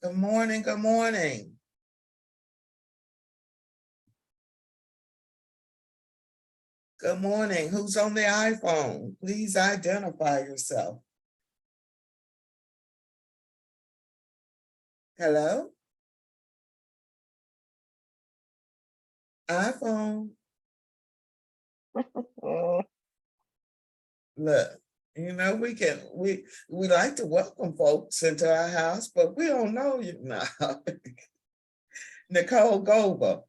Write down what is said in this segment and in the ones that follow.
Good morning, good morning. Good morning. Who's on the iPhone? Please identify yourself. Hello? iPhone. Look, we like to welcome folks into our house, but we don't know you now. Nicole Gober.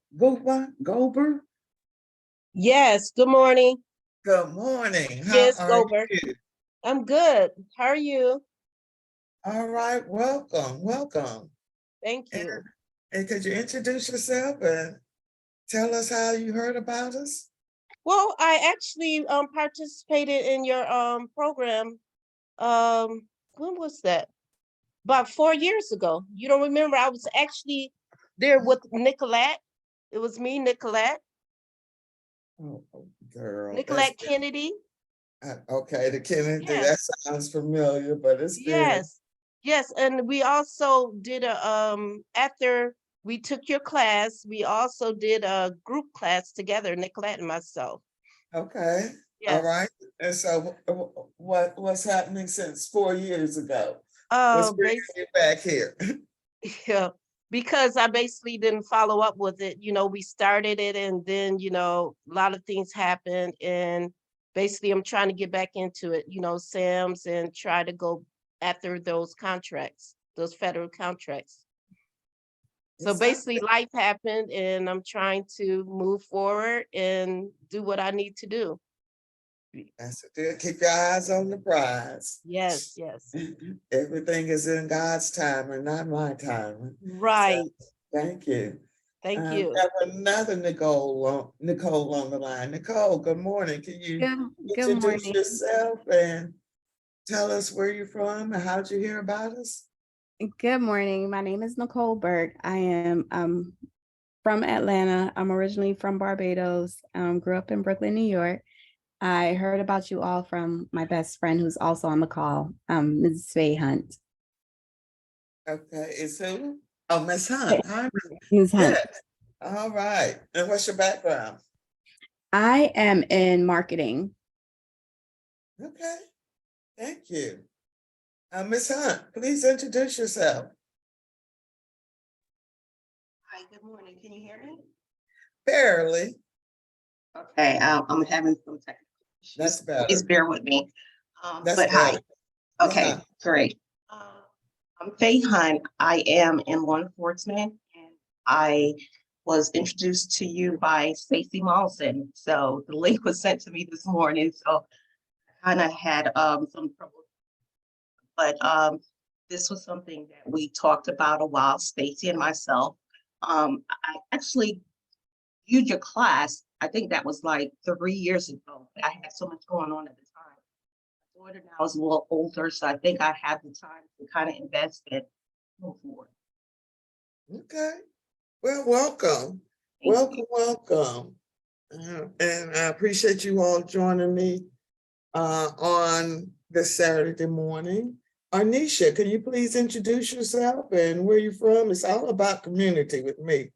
Yes, good morning. Good morning. Yes, How are Gober. you? I'm good. How are you? All right, welcome. Thank you. And could you introduce yourself and tell us how you heard about us? Well, I actually participated in your program. When was that? About 4 years ago. You don't remember? I was actually there with Nicolette. It was me, Nicolette. Oh, girl, Nicolette Kennedy. okay, the Kennedy, that Yes. sounds familiar, but it's been. Yes, and we also did after we took your class, we also did a group class together, Nicolette and myself. Okay, all Yes. right. And so what's happening since 4 years ago? What's bringing you back here? Yeah, because I basically didn't follow up with it. We started it and then, a lot of things happened, and basically I'm trying to get back into it, Sam's, and try to go after those contracts, those federal contracts. So basically life happened and I'm trying to move forward and do what I need to do. That's it. Keep your eyes on the prize. Yes. Everything is in God's time and not my time. Right. So, thank you. Thank you. We have another Nicole on the line. Nicole, good morning. Can you introduce yourself and tell us where you're from and how'd you hear about us? Good morning. My name is Nicole Burke. I am from Atlanta. I'm originally from Barbados. Grew up in Brooklyn, New York. I heard about you all from my best friend who's also on the call, Mrs. Faye Hunt. Okay, is who? Oh, Miss Hunt. Hi, Ms. Hunt. yes. All right. And what's your background? I am in marketing. Okay, thank you. Miss Hunt, please introduce yourself. Hi, good morning. Can you hear me? Barely. Okay, I'm having some technical issues. That's better. Please bear with me. That's but better. Hi. Okay, Yeah. great. I'm Faye Hunt. I am in law enforcement, and I was introduced to you by Stacy Mollison. So the link was sent to me this morning. So I kind of had some trouble, but this was something that we talked about a while, Stacy and myself. I actually viewed your class. I think that was like 3 years ago. I had so much going on at the time. My daughter now is a little older, so I think I have the time to kind of invest and move forward. Okay. Well, welcome. Welcome. And I appreciate you all joining me on this Saturday morning. Arnisha, can you please introduce yourself and where you're from? It's all about community with me.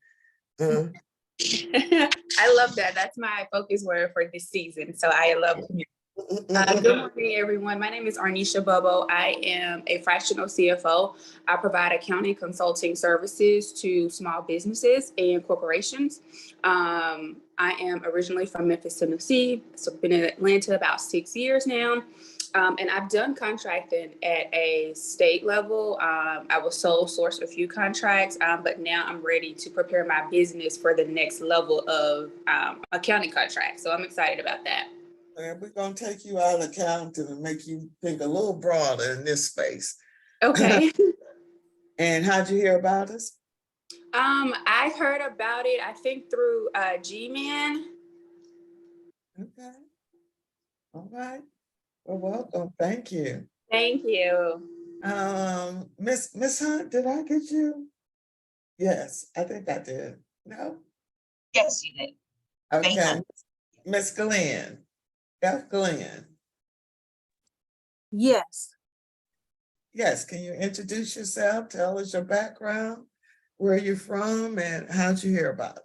I love that. That's my focus word for this season. So I love community. Good morning, everyone. My name is Arnisha Bobo. I am a fractional CFO. I provide accounting consulting services to small businesses and corporations. I am originally from Memphis, Tennessee. So I've been in Atlanta about 6 years now. And I've done contracting at a state level. I was sole source a few contracts, but now I'm ready to prepare my business for the next level of accounting contracts. So I'm excited about that. And we're going to take you out of accounting and make you think a little broader in this space. Okay. And how'd you hear about us? I heard about it, I think through G-Man. Okay. All right. Well, welcome. Thank you. Thank you. Miss Hunt, did I get you? Yes, I think I did. No? Yes, you did. Okay. Miss Glenn. F. Glenn. Yes. Yes, can you introduce yourself? Tell us your background, where you're from, and how'd you hear about it?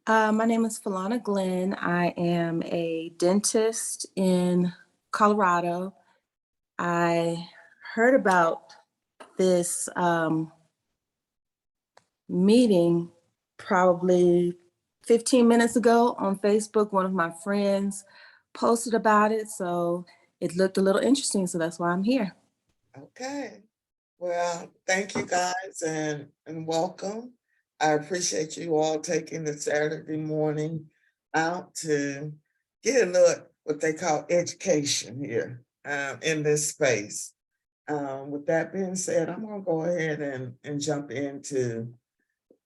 My name is Falana Glenn. I am a dentist in Colorado. I heard about this meeting probably 15 minutes ago on Facebook. One of my friends posted about it, so it looked a little interesting, so that's why I'm here. Okay. Well, thank you guys and welcome. I appreciate you all taking the Saturday morning out to get a look what they call education here in this space. With that being said, I'm gonna go ahead and jump into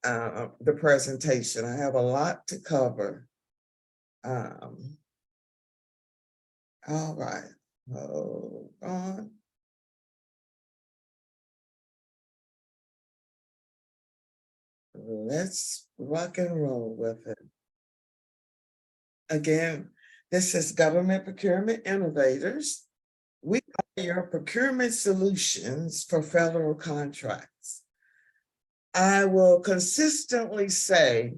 the presentation. I have a lot to cover. All right, hold on. Let's rock and roll with it. Again, this is Government Procurement Innovators. We are your procurement solutions for federal contracts. I will consistently say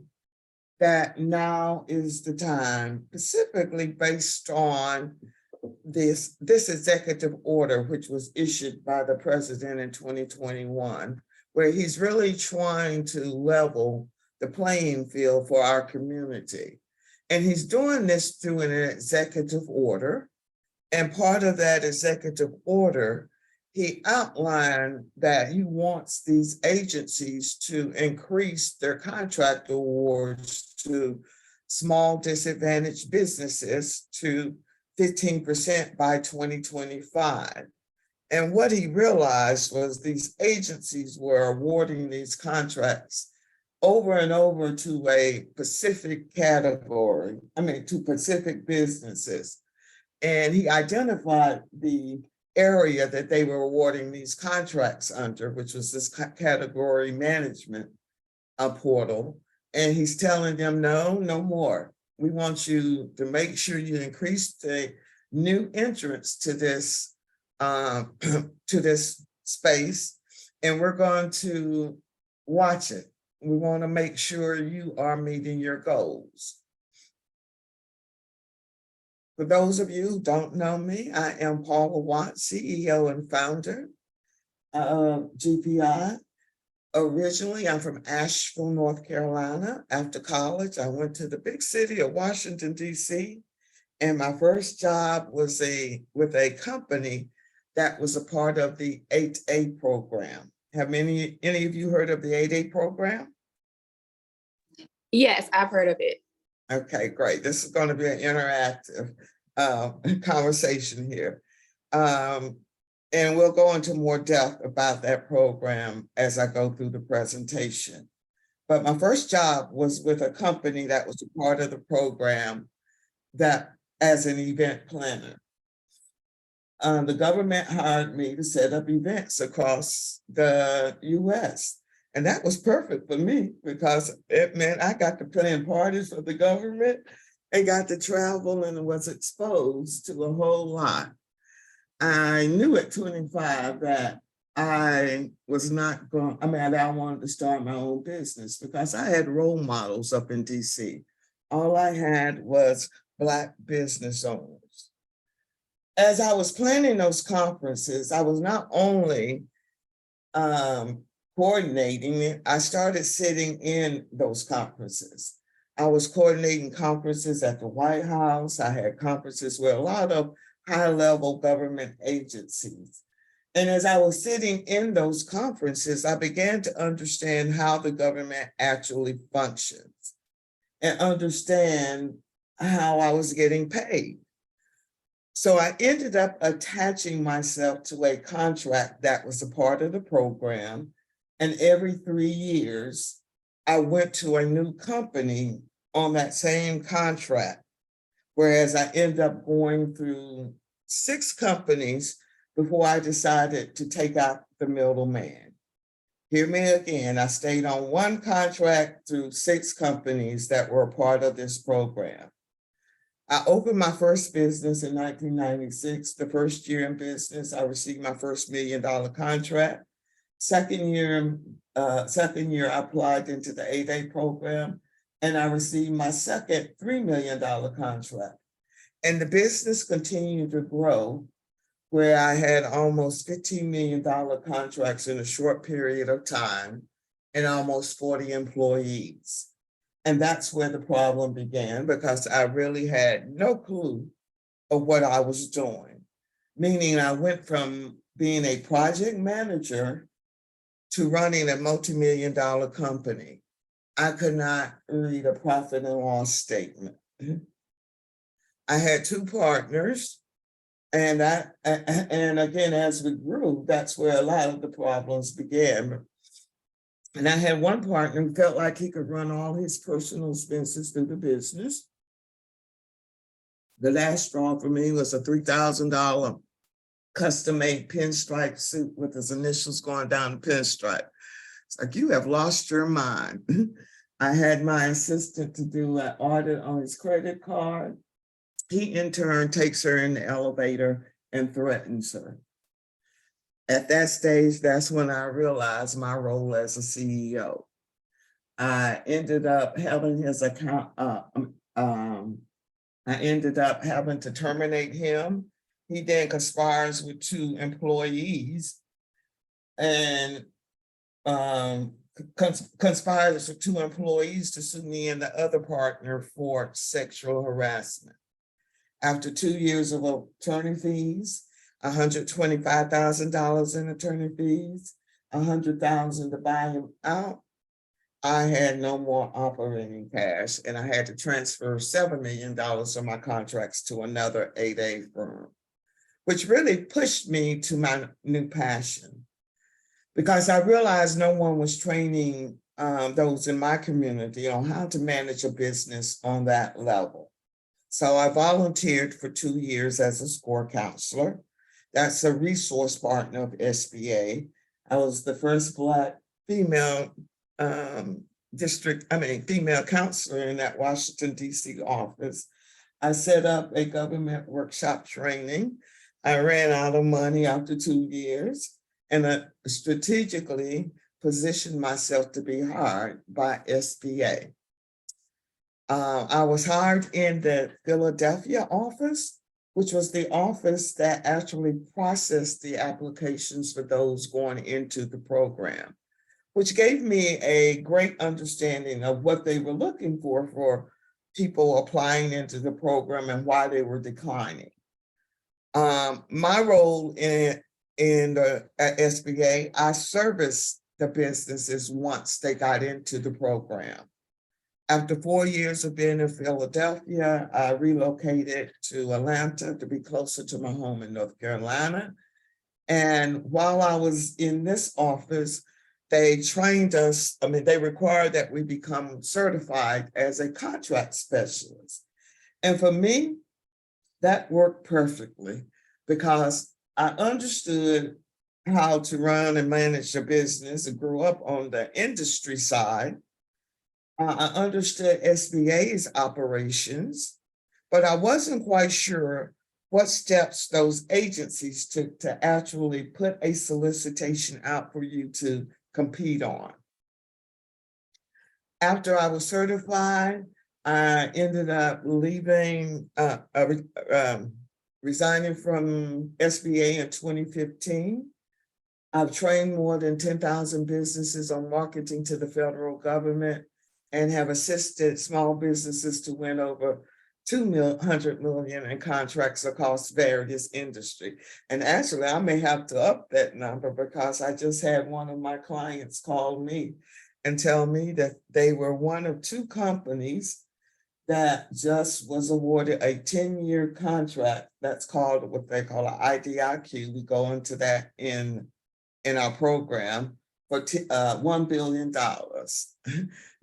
that now is the time, specifically based on this executive order, which was issued by the president in 2021, where he's really trying to level the playing field for our community. And he's doing this through an executive order. And part of that executive order, he outlined that he wants these agencies to increase their contract awards to small disadvantaged businesses to 15% by 2025. And what he realized was these agencies were awarding these contracts over and over to a specific category, to specific businesses. And he identified the area that they were awarding these contracts under, which was this category management portal. And he's telling them, no more. We want you to make sure you increase the new entrance to this to this space, and we're going to watch it. We want to make sure you are meeting your goals. For those of you who don't know me, I am Paula Watts, CEO and founder of GPI. Originally, I'm from Asheville, North Carolina. After college, I went to the big city of Washington, D.C., and my first job was with a company that was a part of the 8A program. Have any of you heard of the 8A program? Yes, I've heard of it. Okay, great. This is going to be an interactive conversation here. And we'll go into more depth about that program as I go through the presentation. But my first job was with a company that was a part of the program that as an event planner. The government hired me to set up events across the US. And that was perfect for me because it meant I got to plan parties for the government and got to travel and was exposed to a whole lot. I knew at 25 that I was not going, that I wanted to start my own business because I had role models up in DC. All I had was Black business owners. As I was planning those conferences, I was not only coordinating it, I started sitting in those conferences. I was coordinating conferences at the White House. I had conferences with a lot of high-level government agencies. And as I was sitting in those conferences, I began to understand how the government actually functions and understand how I was getting paid. So I ended up attaching myself to a contract that was a part of the program. And every 3 years, I went to a new company on that same contract. Whereas I ended up going through 6 companies before I decided to take out the middleman. Hear me again, I stayed on one contract through 6 companies that were a part of this program. I opened my first business in 1996. The first year in business, I received my first $1 million contract. Second year, I applied into the 8A program, and I received my second $3 million contract. And the business continued to grow, where I had almost $15 million contracts in a short period of time and almost 40 employees. And that's where the problem began, because I really had no clue of what I was doing. Meaning I went from being a project manager to running a multi-million-dollar company. I could not read a profit and loss statement. I had 2 partners, and again, as we grew, that's where a lot of the problems began. And I had one partner who felt like he could run all his personal expenses through the business. The last straw for me was a $3,000 custom-made pinstripe suit with his initials going down the pinstripe. It's like, you have lost your mind. I had my assistant to do an audit on his credit card. He in turn takes her in the elevator and threatens her. At that stage, that's when I realized my role as a CEO. I ended up having his account, I ended up having to terminate him. He then conspires with 2 employees and conspires with 2 employees to sue me and the other partner for sexual harassment. After 2 years of attorney fees, $125,000 in attorney fees, $100,000 to buy him out, I had no more operating cash, and I had to transfer $7 million of my contracts to another 8A firm, which really pushed me to my new passion, because I realized no one was training those in my community on how to manage a business on that level. So I volunteered for 2 years as a SCORE counselor. That's a resource partner of SBA. I was the first Black female female counselor in that Washington, D.C. office. I set up a government workshop training. I ran out of money after 2 years, and I strategically positioned myself to be hired by SBA. I was hired in the Philadelphia office, which was the office that actually processed the applications for those going into the program, which gave me a great understanding of what they were looking for people applying into the program and why they were declining. My role at SBA, I serviced the businesses once they got into the program. After 4 years of being in Philadelphia, I relocated to Atlanta to be closer to my home in North Carolina. And while I was in this office, they trained us, they required that we become certified as a contract specialist. And for me, that worked perfectly, because I understood how to run and manage a business and grew up on the industry side. I understood SBA's operations, but I wasn't quite sure what steps those agencies took to actually put a solicitation out for you to compete on. After I was certified, I ended up leaving, resigning from SBA in 2015. I've trained more than 10,000 businesses on marketing to the federal government, and have assisted small businesses to win over $200 million in contracts across various industries. And actually, I may have to up that number, because I just had one of my clients call me and tell me that they were one of 2 companies that just was awarded a 10-year contract. That's called what they call an IDIQ. We go into that in our program for $1 billion.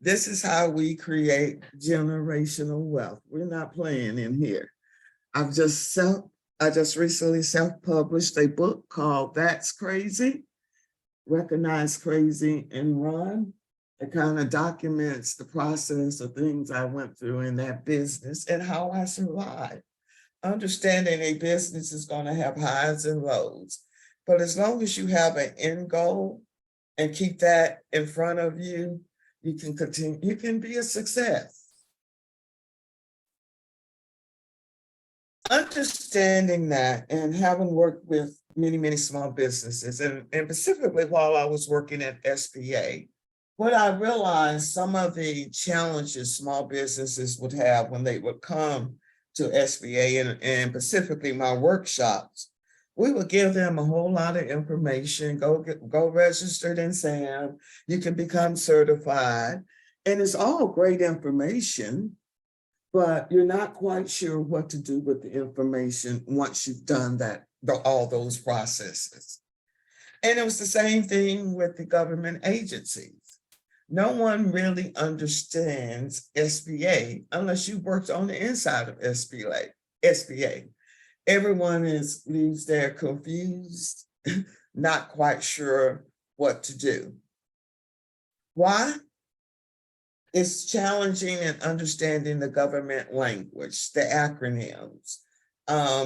This is how we create generational wealth. We're not playing in here. I just recently self-published a book called That's Crazy, Recognize Crazy and Run. It kind of documents the process of things I went through in that business and how I survived. Understanding a business is going to have highs and lows, but as long as you have an end goal and keep that in front of you, you can continue, you can be a success. Understanding that and having worked with many small businesses, and specifically while I was working at SBA, what I realized some of the challenges small businesses would have when they would come to SBA and specifically my workshops, we would give them a whole lot of information, go registered in SAM, you can become certified, and it's all great information, but you're not quite sure what to do with the information once you've done that, all those processes. And it was the same thing with the government agencies. No one really understands SBA unless you worked on the inside of SBA. Everyone leaves there confused, not quite sure what to do. Why? It's challenging in understanding the government language, the acronyms.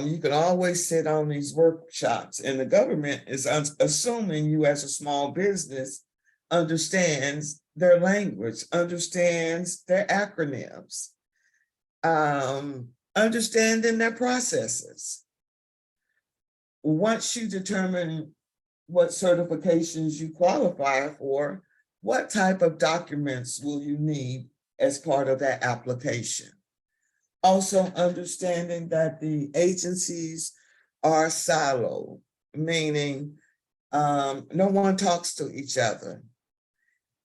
You can always sit on these workshops and the government is assuming you as a small business understands their language, understands their acronyms, understanding their processes. Once you determine what certifications you qualify for, what type of documents will you need as part of that application? Also understanding that the agencies are siloed, meaning no one talks to each other,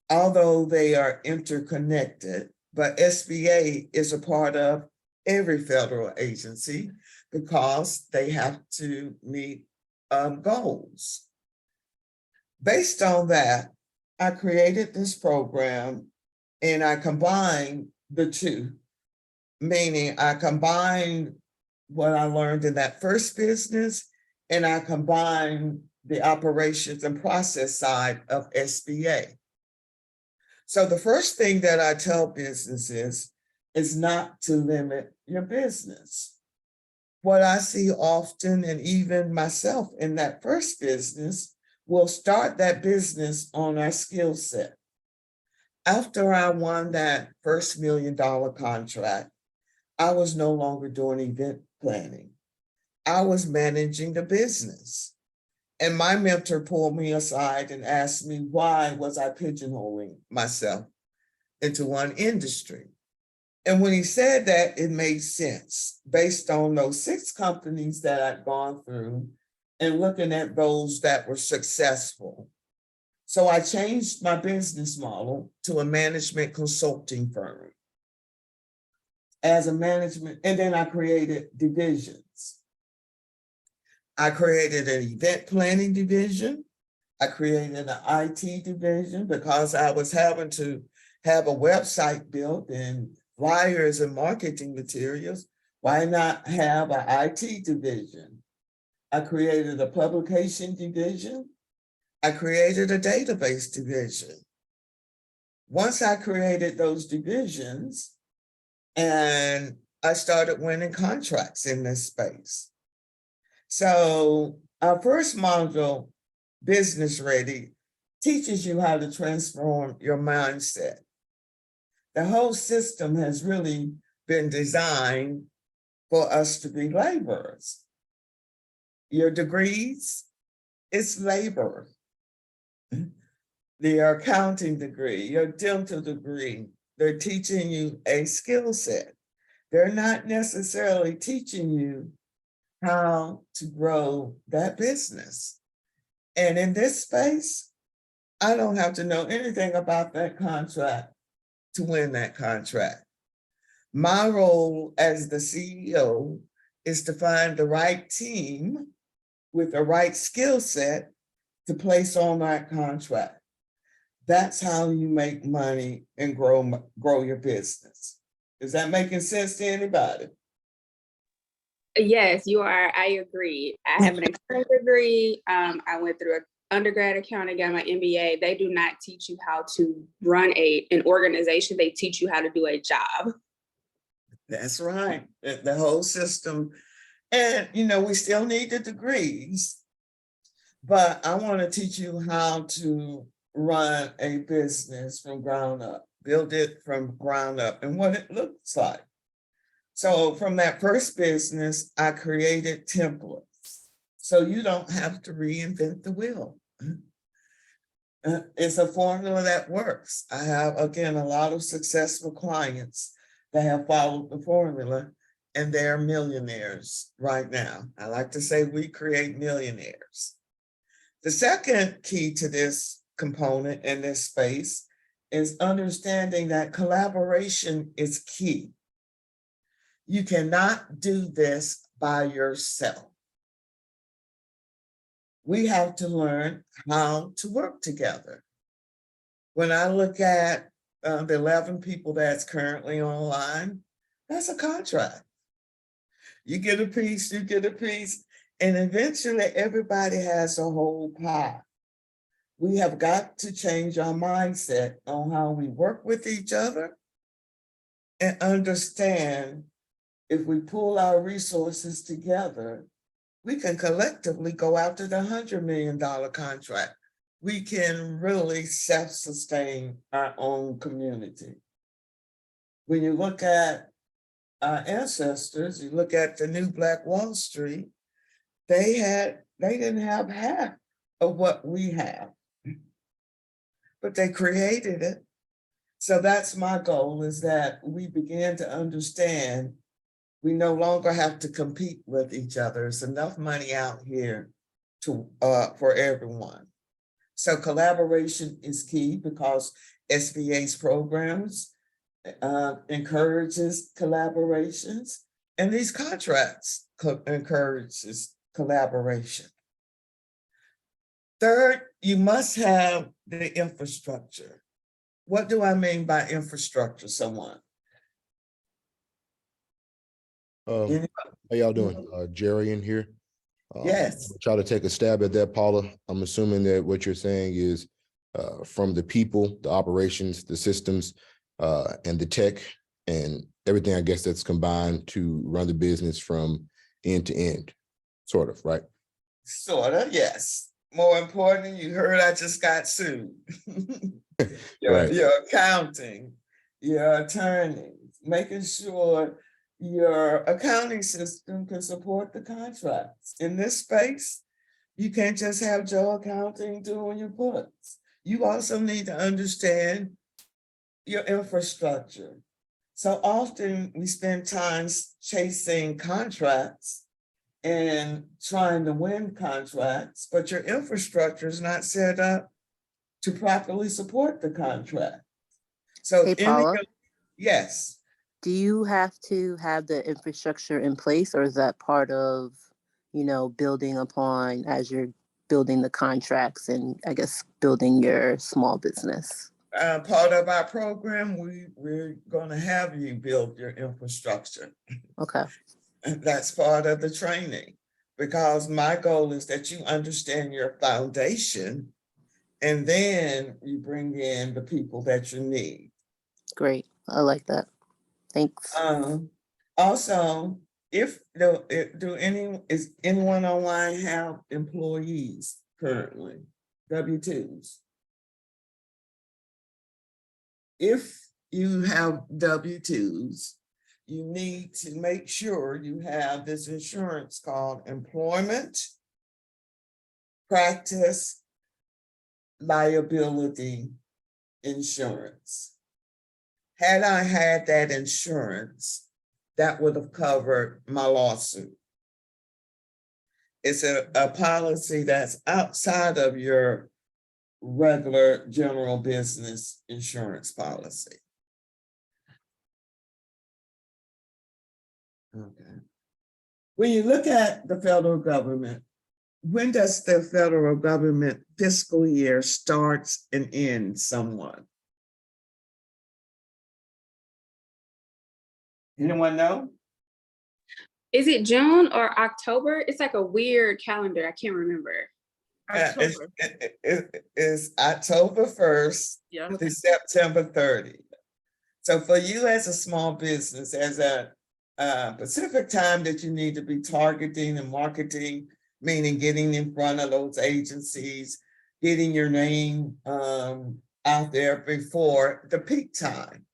although they are interconnected, but SBA is a part of every federal agency because they have to meet goals. Based on that, I created this program and I combined the two, meaning I combined what I learned in that first business and I combined the operations and process side of SBA. So the first thing that I tell businesses is not to limit your business. What I see often, and even myself in that first business, will start that business on our skill set. After I won that first $1 million contract, I was no longer doing event planning. I was managing the business. And my mentor pulled me aside and asked me, why was I pigeonholing myself into one industry? And when he said that, it made sense based on those 6 companies that I'd gone through and looking at those that were successful. So I changed my business model to a management consulting firm. As a management, and then I created divisions. I created an event planning division. I created an IT division because I was having to have a website built and flyers and marketing materials. Why not have an IT division? I created a publication division. I created a database division. Once I created those divisions and I started winning contracts in this space. So our first module, Business Ready, teaches you how to transform your mindset. The whole system has really been designed for us to be laborers. Your degrees, it's labor. The accounting degree, your dental degree, they're teaching you a skill set. They're not necessarily teaching you how to grow that business. And in this space, I don't have to know anything about that contract to win that contract. My role as the CEO is to find the right team with the right skill set to place on that contract. That's how you make money and grow your business. Is that making sense to anybody? Yes, you are. I agree. I have an accounting degree. I went through undergrad accounting, got my MBA, they do not teach you how to run an organization. They teach you how to do a job. That's right. The whole system. And, we still need the degrees, but I want to teach you how to run a business from ground up, build it from ground up and what it looks like. So from that first business, I created templates. So you don't have to reinvent the wheel. It's a formula that works. I have, again, a lot of successful clients that have followed the formula and they're millionaires right now. I like to say we create millionaires. The second key to this component in this space is understanding that collaboration is key. You cannot do this by yourself. We have to learn how to work together. When I look at the 11 people that's currently online, that's a contract. You get a piece, you get a piece, and eventually everybody has a whole pie. We have got to change our mindset on how we work with each other and understand if we pull our resources together, we can collectively go after the $100 million contract. We can really self-sustain our own community. When you look at our ancestors, you look at the new Black Wall Street, they didn't have half of what we have, but they created it. So that's my goal, is that we begin to understand we no longer have to compete with each other. There's enough money out here for everyone. So collaboration is key because SBA's programs encourages collaborations, and these contracts encourages collaboration. Third, you must have the infrastructure. What do I mean by infrastructure, someone? How y'all doing? Jerry in here. Yes. Try to take a stab at that, Paula. I'm assuming that what you're saying is from the people, the operations, the systems, and the tech, and everything, I guess, that's combined to run the business from end to end, sort of, right? Sort of, yes. More important, you heard I just got sued. Right. Your accounting, your attorneys, making sure your accounting system can support the contracts. In this space, you can't just have Joe Accounting doing your books. You also need to understand your infrastructure. So often we spend time chasing contracts and trying to win contracts, but your infrastructure is not set up to properly support the contract. So, Hey, Paula, yes. do you have to have the infrastructure in place, or is that part of, building upon as you're building the contracts and, I guess, building your small business? Part of our program, we're going to have you build your infrastructure. Okay. And that's part of the training, because my goal is that you understand your foundation and then you bring in the people that you need. Great. I like that. Thanks. Also, is anyone online have employees currently, W-2s? If you have W-2s, you need to make sure you have this insurance called employment practice liability insurance. Had I had that insurance, that would have covered my lawsuit. It's a policy that's outside of your regular general business insurance policy. Okay. When you look at the federal government, when does the federal government fiscal year starts and ends somewhat? Anyone know? Is it June or October? It's like a weird calendar. I can't remember. October. It's October 1st Yeah. to September 30th. So for you as a small business, as a specific time that you need to be targeting and marketing, meaning getting in front of those agencies, getting your name out there before the peak time.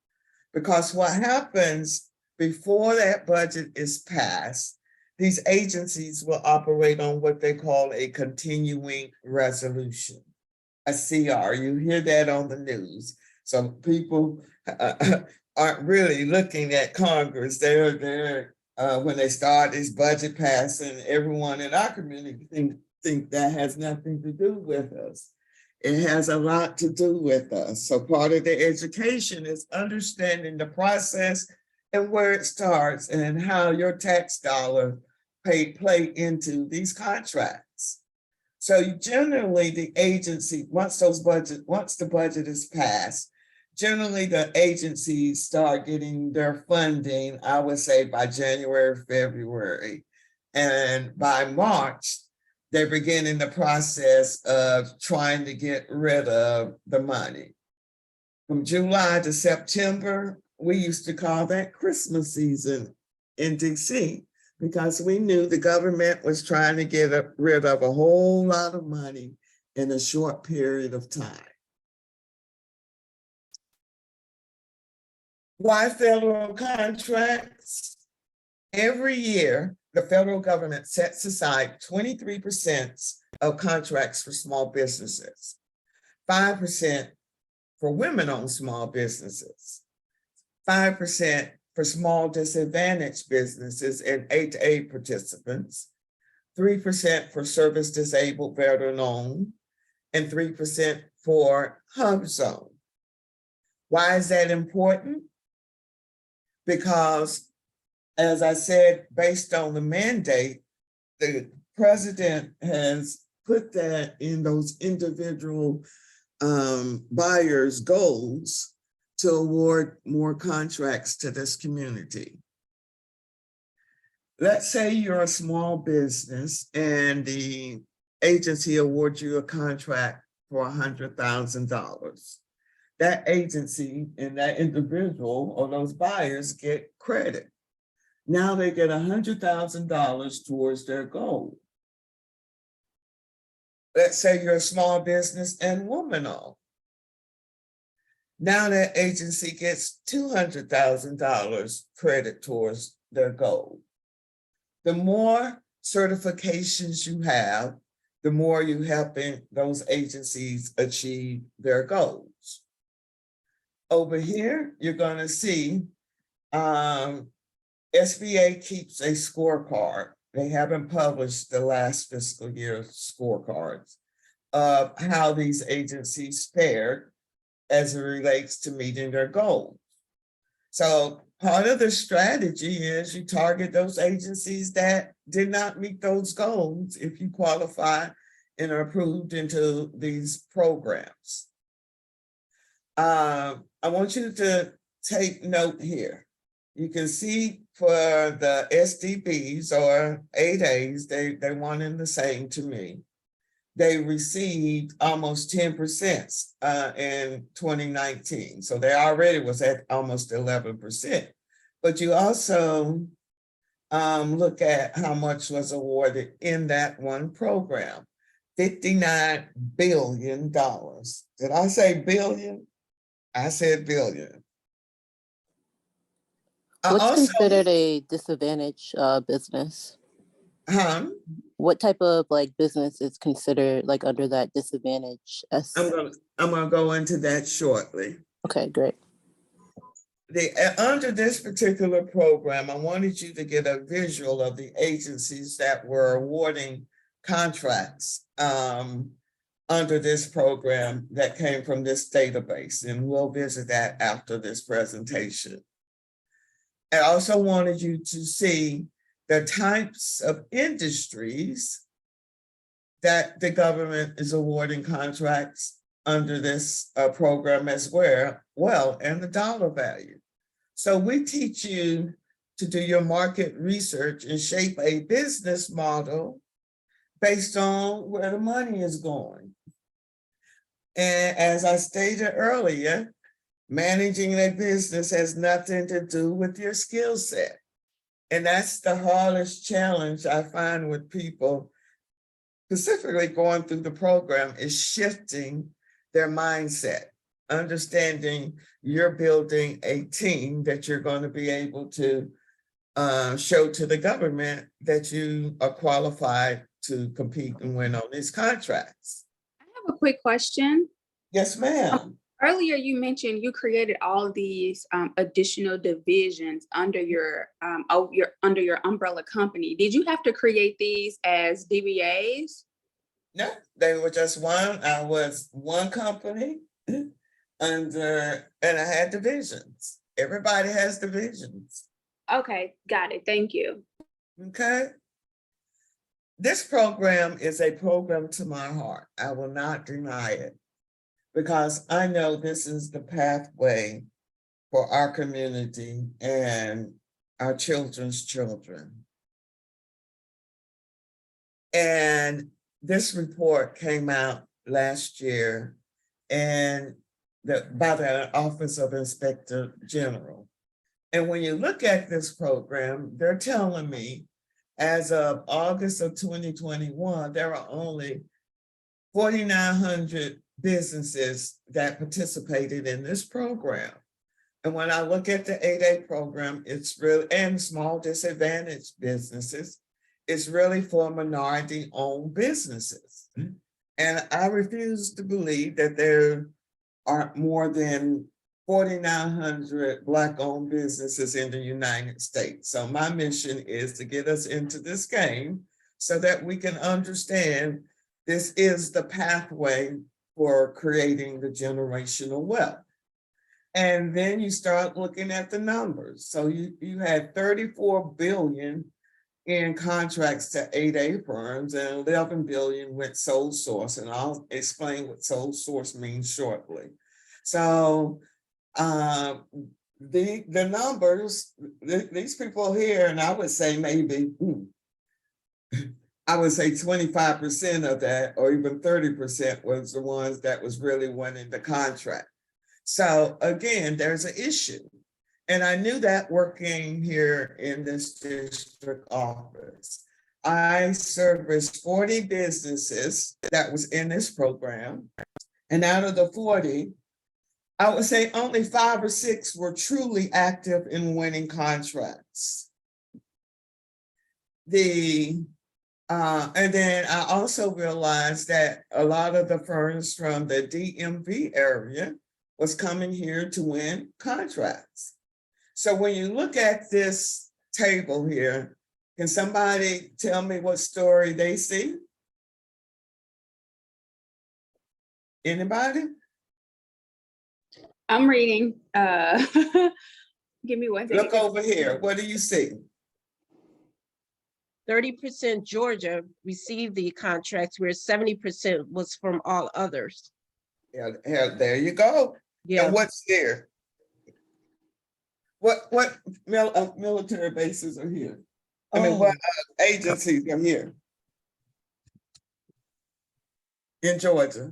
Because what happens before that budget is passed, these agencies will operate on what they call a continuing resolution, a CR. You hear that on the news. So people aren't really looking at Congress. They're when they start this budget passing, everyone in our community think that has nothing to do with us. It has a lot to do with us. So part of the education is understanding the process and where it starts and how your tax dollar play into these contracts. So generally the agency, once the budget is passed, generally the agencies start getting their funding, I would say by January, February. And by March, they're beginning the process of trying to get rid of the money. From July to September, we used to call that Christmas season in DC because we knew the government was trying to get rid of a whole lot of money in a short period of time. Why federal contracts? Every year, the federal government sets aside 23% of contracts for small businesses, 5% for women-owned small businesses, 5% for small disadvantaged businesses and 8-to-8 participants, 3% for service disabled veteran-owned, and 3% for hub zone. Why is that important? Because, as I said, based on the mandate, the president has put that in those individual buyers' goals to award more contracts to this community. Let's say you're a small business and the agency awards you a contract for $100,000. That agency and that individual or those buyers get credit. Now they get $100,000 towards their goal. Let's say you're a small business and woman-owned. Now that agency gets $200,000 credit towards their goal. The more certifications you have, the more you helping those agencies achieve their goals. Over here, you're going to see SBA keeps a scorecard. They haven't published the last fiscal year scorecards of how these agencies fared as it relates to meeting their goals. So part of the strategy is you target those agencies that did not meet those goals if you qualify and are approved into these programs. I want you to take note here. You can see for the SDBs or 8As, they one and the same to me. They received almost 10% in 2019. So they already was at almost 11%. But you also look at how much was awarded in that one program, $59 billion. Did I say billion? I said billion. What's considered a disadvantaged business? What type of like business is considered like under that disadvantage? I'm gonna go into that shortly. Okay, great. Under this particular program, I wanted you to get a visual of the agencies that were awarding contracts under this program that came from this database, and we'll visit that after this presentation. I also wanted you to see the types of industries that the government is awarding contracts under this program as well, and the dollar value. So we teach you to do your market research and shape a business model based on where the money is going. And as I stated earlier, managing a business has nothing to do with your skill set. And that's the hardest challenge I find with people, specifically going through the program, is shifting their mindset, understanding you're building a team that you're going to be able to show to the government that you are qualified to compete and win on these contracts. I have a quick question. Yes, ma'am. Earlier, you mentioned you created all these additional divisions under your umbrella company. Did you have to create these as DBAs? No, they were just one. I was one company under, and I had divisions. Everybody has divisions. Okay, got it. Thank you. Okay. This program is a program to my heart. I will not deny it, because I know this is the pathway for our community and our children's children. And this report came out last year and by the Office of Inspector General. And when you look at this program, they're telling me as of August of 2021, there are only 4,900 businesses that participated in this program. And when I look at the 8A program, it's really, and small disadvantaged businesses, it's really for minority-owned businesses. And I refuse to believe that there are more than 4,900 Black-owned businesses in the United States. So my mission is to get us into this game so that we can understand this is the pathway for creating the generational wealth. And then you start looking at the numbers. So you had 34 billion in contracts to 8A firms and 11 billion with sole source. And I'll explain what sole source means shortly. So the numbers, these people here, and I would say maybe, I would say 25% of that, or even 30% was the ones that was really winning the contract. So again, there's an issue. And I knew that working here in this district office. I serviced 40 businesses that was in this program. And out of the 40, I would say only 5 or 6 were truly active in winning contracts. And then I also realized that a lot of the firms from the DMV area was coming here to win contracts. So when you look at this table here, can somebody tell me what story they see? Anybody? I'm reading. Give me one second. Look over here. What do you see? 30% Georgia received the contracts, where 70% was from all others. Yeah, there you go. Yeah. And what's there? What military bases are here? I mean, what agencies are here in Georgia?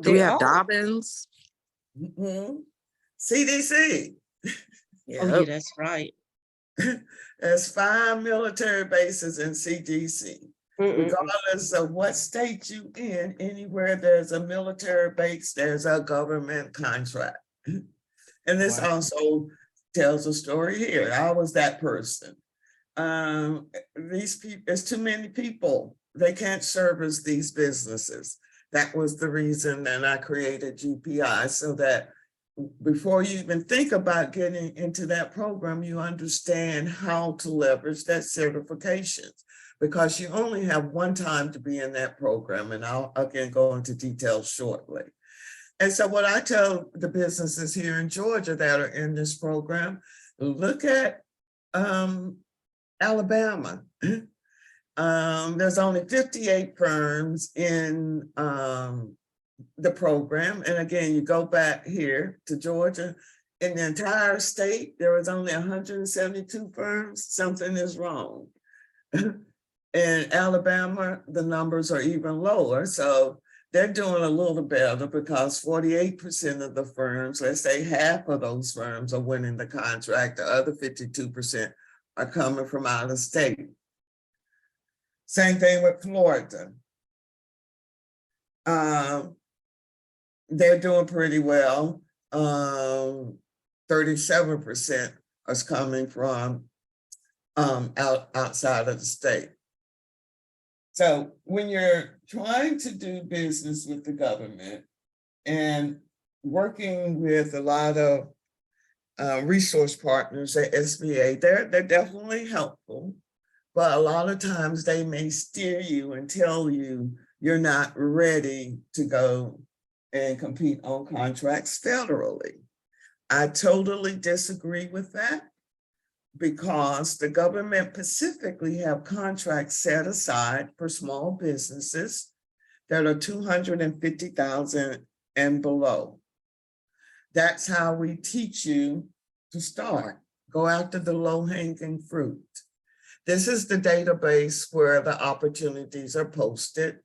Do we have all- Dobbins? CDC. Oh, yeah, that's right. There's 5 military bases in CDC. Regardless of what state you in, anywhere there's a military base, there's a government contract. And this also tells a story here. I was that person. These people, there's too many people. They can't service these businesses. That was the reason that I created GPI, so that before you even think about getting into that program, you understand how to leverage that certifications, because you only have one time to be in that program. And I'll again go into details shortly. And so what I tell the businesses here in Georgia that are in this program, look at Alabama. There's only 58 firms in the program. And again, you go back here to Georgia, in the entire state, there was only 172 firms. Something is wrong. In Alabama, the numbers are even lower. So they're doing a little better because 48% of the firms, let's say half of those firms are winning the contract. The other 52% are coming from out of state. Same thing with Florida. They're doing pretty well. 37% is coming from outside of the state. So when you're trying to do business with the government and working with a lot of resource partners at SBA, they're definitely helpful, but a lot of times they may steer you and tell you you're not ready to go and compete on contracts federally. I totally disagree with that, because the government specifically have contracts set aside for small businesses that are 250,000 and below. That's how we teach you to start. Go after the low-hanging fruit. This is the database where the opportunities are posted.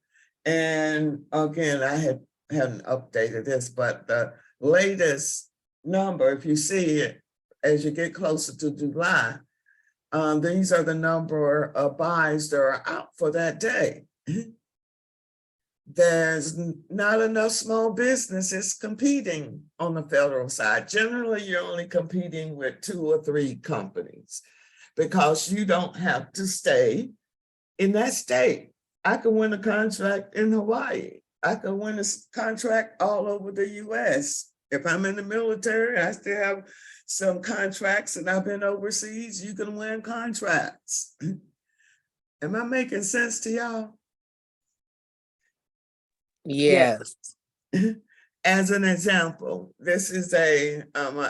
And again, I hadn't updated this, but the latest number, if you see it, as you get closer to July, these are the number of buys that are out for that day. There's not enough small businesses competing on the federal side. Generally, you're only competing with 2 or 3 companies because you don't have to stay in that state. I could win a contract in Hawaii. I could win a contract all over the US. If I'm in the military, I still have some contracts, and I've been overseas, you can win contracts. Am I making sense to y'all? Yes. As an example, this is I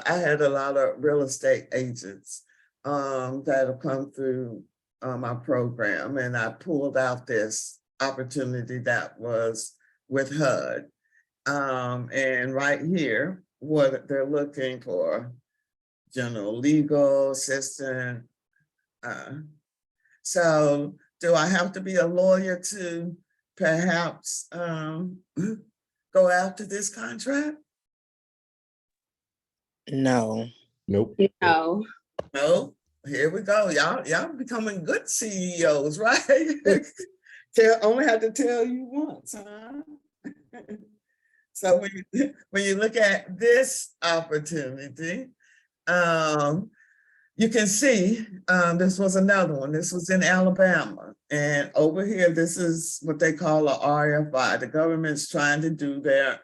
had a lot of real estate agents that have come through my program, and I pulled out this opportunity that was with HUD. And right here, what they're looking for, general legal assistant. So do I have to be a lawyer to perhaps go after this contract? No. Nope. No. No, here we go. Y'all becoming good CEOs, right? Only have to tell you once, huh? So when you look at this opportunity, you can see this was another one. This was in Alabama. And over here, this is what they call a RFI. The government's trying to do their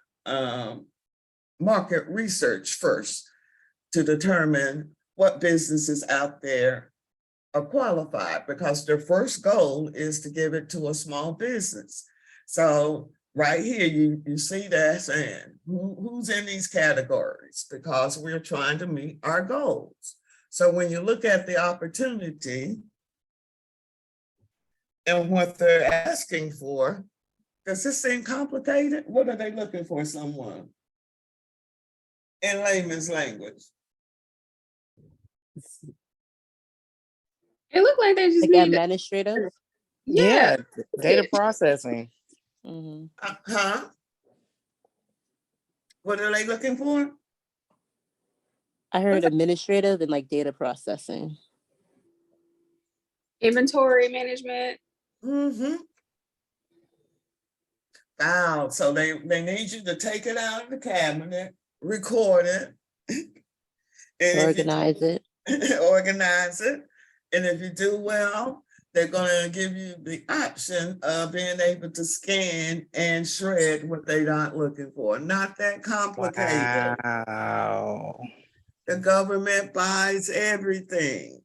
market research first to determine what businesses out there are qualified, because their first goal is to give it to a small business. So right here, you see that saying, who's in these categories? Because we're trying to meet our goals. So when you look at the opportunity and what they're asking for, does this seem complicated? What are they looking for, someone? In layman's language. It looked like they just Like needed. administrative? Yeah. Data processing. Mhm. Huh? What are they looking for? I heard administrative and like data processing. Inventory management. Mm-hmm. Wow, so they need you to take it out of the cabinet, record it, and Organize it. organize it. And if you do well, they're gonna give you the option of being able to scan and shred what they're not looking for. Not that complicated. Wow. The government buys everything.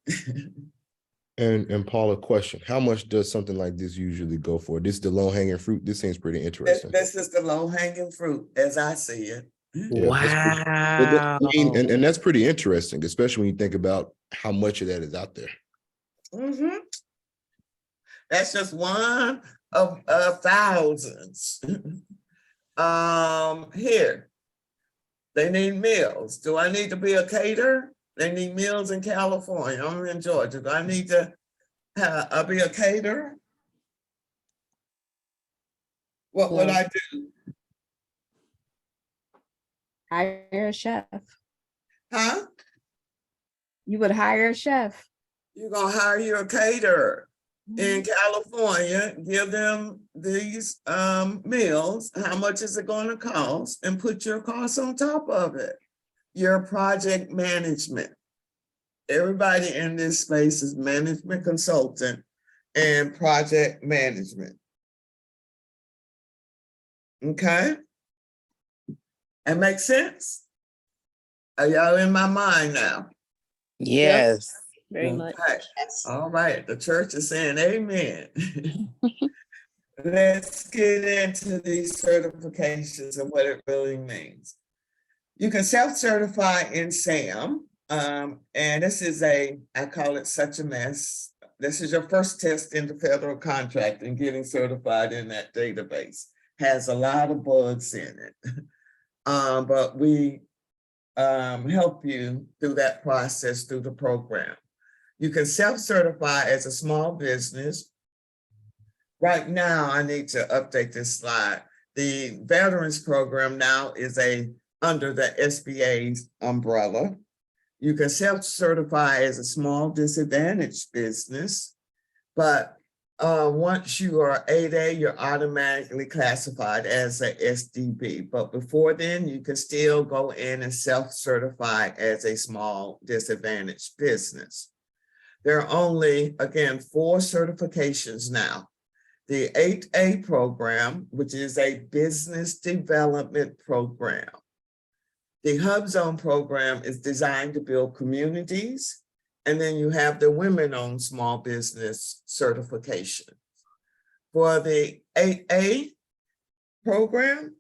And Paula, question, how much does something like this usually go for? This is the low hanging fruit. This seems pretty interesting. This is the low hanging fruit as I see it. Yeah, Wow. and that's pretty interesting, especially when you think about how much of that is out there. Mm-hmm. That's just one of thousands. Here, they need meals. Do I need to be a caterer? They need meals in California. I'm in Georgia. Do I need to be a caterer? What would So- I do? Hire a chef. Huh? You would hire a chef. You're gonna hire you a caterer in California, give them these meals, how much is it gonna cost, and put your costs on top of it. Your project management. Everybody in this space is management consultant and project management. Okay? That makes sense? Are y'all in my mind now? Yes. Very much. Okay. All right, the church is saying amen. Let's get into these certifications and what it really means. You can self-certify in SAM, and this is I call it such a mess. This is your first test into federal contracting, getting certified in that database. Has a lot of bugs in it, but we help you through that process through the program. You can self-certify as a small business. Right now, I need to update this slide. The Veterans Program now is under the SBA's umbrella. You can self-certify as a small disadvantaged business, but once you are 8A, you're automatically classified as a SDB. But before then, you can still go in and self-certify as a small disadvantaged business. There are only, again, 4 certifications now. The 8A program, which is a business development program. The Hub Zone program is designed to build communities. And then you have the Women-Owned Small Business certification. For the 8A program,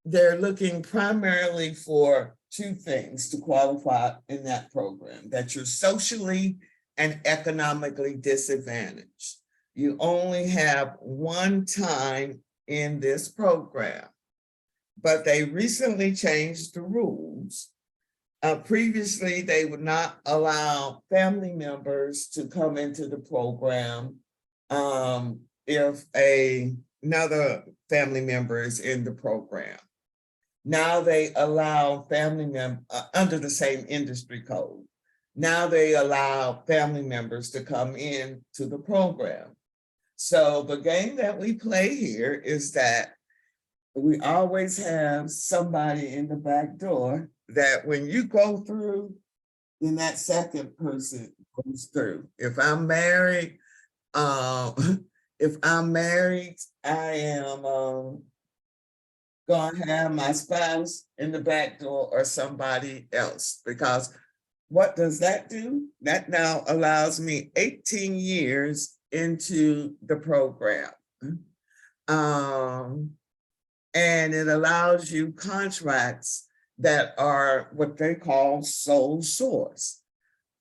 they're looking primarily for 2 things to qualify in that program, that you're socially and economically disadvantaged. You only have 1 time in this program, but they recently changed the rules. Previously, they would not allow family members to come into the program if another family member is in the program. Now they allow family members under the same industry code. Now they allow family members to come in to the program. So the game that we play here is that we always have somebody in the back door that when you go through, then that second person goes through. If I'm married, I am gonna have my spouse in the back door or somebody else, because what does that do? That now allows me 18 years into the program. And it allows you contracts that are what they call sole source,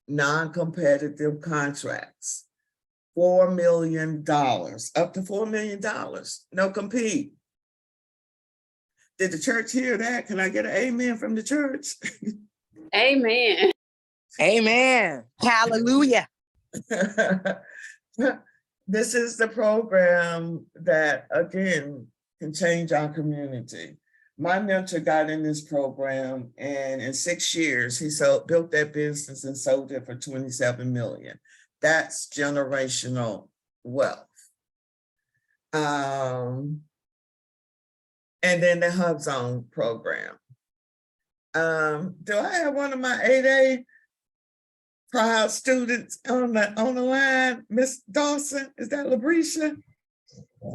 non-competitive contracts, $4 million, up to $4 million, no compete. Did the church hear that? Can I get an amen from the church? Amen. Amen. Hallelujah. This is the program that, again, can change our community. My mentor got in this program, and in 6 years, he built that business and sold it for $27 million. That's generational wealth. And then the Hub Zone program. Do I have one of my 8A proud students on the line? Miss Dawson, is that Labrisha?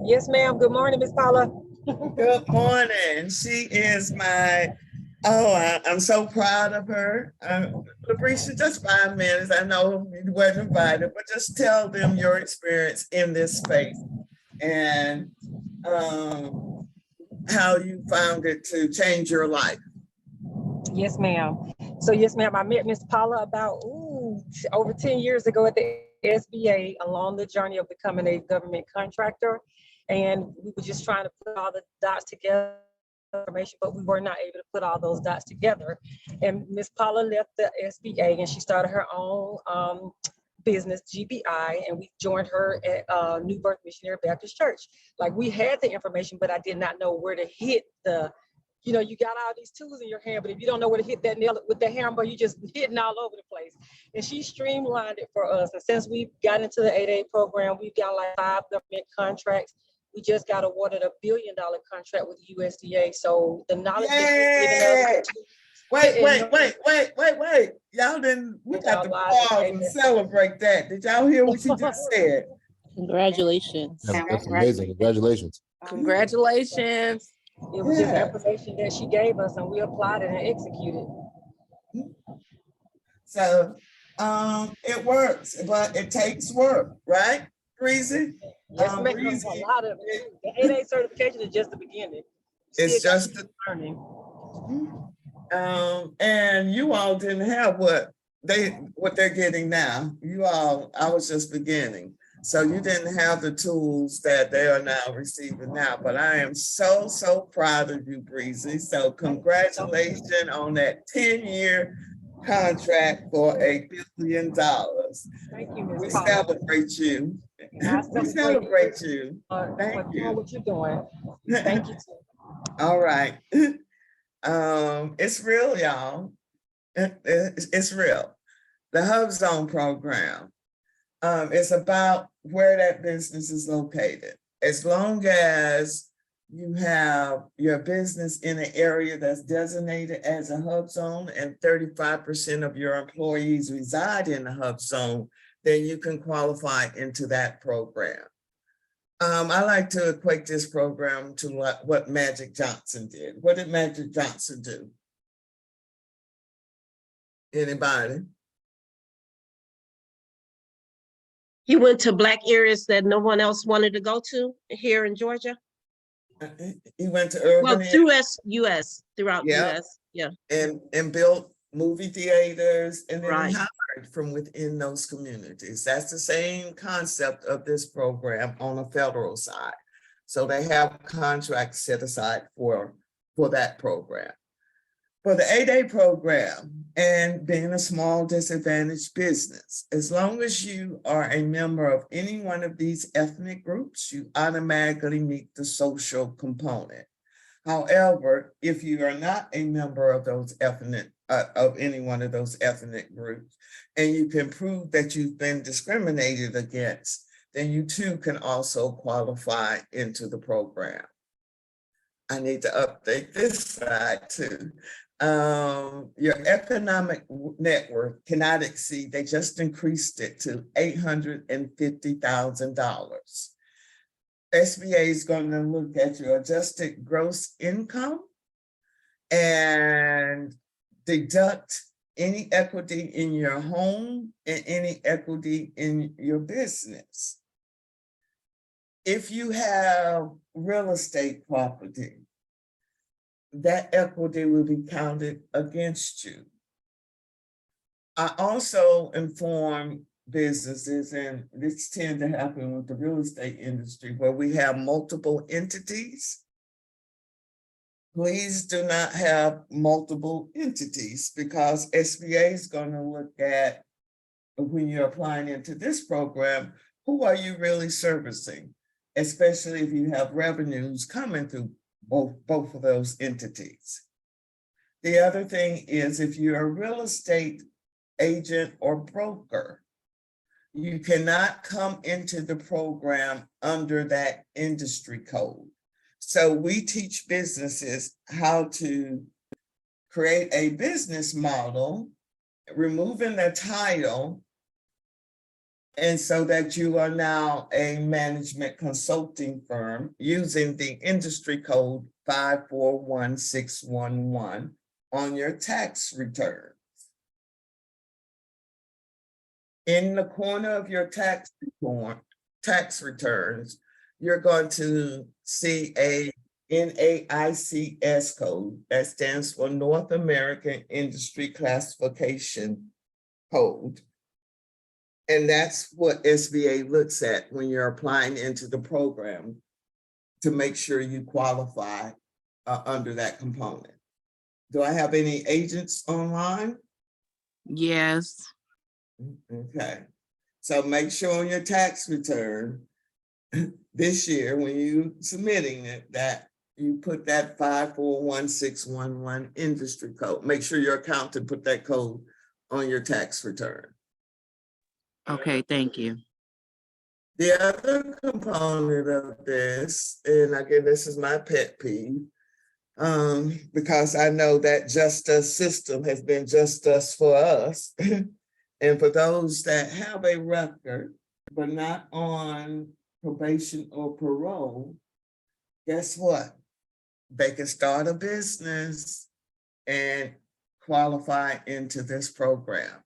Yes, ma'am. Good morning, Miss Paula. Good morning. She is I'm so proud of her. Labrisha, just 5 minutes. I know you weren't invited, but just tell them your experience in this space and how you found it to change your life. Yes, ma'am. So yes, ma'am, I met Miss Paula about over 10 years ago at the SBA along the journey of becoming a government contractor. And we were just trying to put all the dots together, but we were not able to put all those dots together. And Miss Paula left the SBA and she started her own business, GPI, and we joined her at New Birth Missionary Baptist Church. Like, we had the information, but I did not know where to hit you got all these tools in your hand, but if you don't know where to hit that nail with the hammer, you just hitting all over the place. And she streamlined it for us. And since we got into the 8A program, we've got like 5 government contracts. We just got awarded $1 billion contract with USDA. So the knowledge that Wait. Y'all didn't, we got to pause and celebrate that. Did y'all hear what she just said? Congratulations. That's amazing. Congratulations. Congratulations. It was just information that she gave us, and we applied it and executed. So it works, but it takes work, right? Breezy? Yes, ma'am. Breezy, A lot of it. The 8A certification is just the beginning. it's Still just learning. and you all didn't have what they're getting now. You all, I was just beginning. So you didn't have the tools that they are now receiving now, but I am so proud of you, Breezy. So congratulations on that 10-year contract for $1 billion. Thank you, Ms. We Paula. celebrate you. We celebrate you. Thank for you. doing what you're doing. Thank you too. All right. It's real, y'all. It's real. The Hub Zone program. It's about where that business is located. As long as you have your business in an area that's designated as a hub zone and 35% of your employees reside in the hub zone, then you can qualify into that program. I like to equate this program to what Magic Johnson did. What did Magic Johnson do? Anybody? He went to Black areas that no one else wanted to go to here in Georgia. He went to urban Well, areas. throughout Yeah. US, yeah. And built movie theaters and then Right. hired from within those communities. That's the same concept of this program on a federal side. So they have contracts set aside for that program. For the 8A program and being a small disadvantaged business, as long as you are a member of any one of these ethnic groups, you automatically meet the social component. However, if you are not a member of those of any one of those ethnic groups, and you can prove that you've been discriminated against, then you too can also qualify into the program. I need to update this slide too. Your economic net worth cannot exceed, they just increased it to $850,000. SBA is going to look at your adjusted gross income and deduct any equity in your home and any equity in your business. If you have real estate property, that equity will be counted against you. I also inform businesses, and this tends to happen with the real estate industry, where we have multiple entities. Please do not have multiple entities, because SBA is going to look at, when you're applying into this program, who are you really servicing, especially if you have revenues coming through both of those entities. The other thing is, if you're a real estate agent or broker, you cannot come into the program under that industry code. So we teach businesses how to create a business model, removing the title, and so that you are now a management consulting firm using the industry code 541611 on your tax return. In the corner of your tax returns, you're going to see a NAICS code that stands for North American Industry Classification Code. And that's what SBA looks at when you're applying into the program to make sure you qualify under that component. Do I have any agents online? Yes. Okay. So make sure on your tax return this year, when you submitting it, that you put that 541611 industry code. Make sure your accountant put that code on your tax return. Okay, thank you. The other component of this, and again, this is my pet peeve, because I know that just us system has been just us for us. And for those that have a record, but not on probation or parole, guess what? They can start a business and qualify into this program.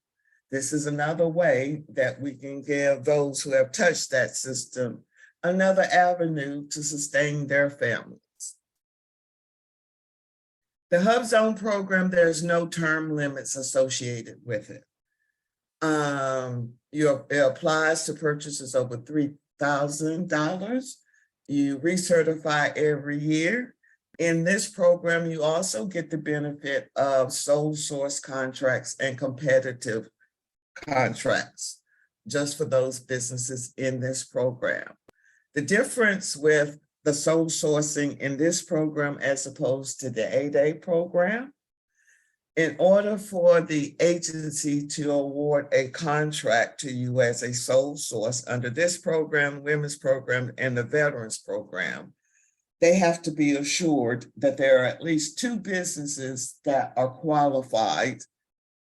This is another way that we can give those who have touched that system another avenue to sustain their families. The Hub Zone program, there's no term limits associated with it. It applies to purchases over $3,000. You recertify every year. In this program, you also get the benefit of sole source contracts and competitive contracts, just for those businesses in this program. The difference with the sole sourcing in this program as opposed to the 8A program, in order for the agency to award a contract to you as a sole source under this program, women's program, and the veterans program, they have to be assured that there are at least 2 businesses that are qualified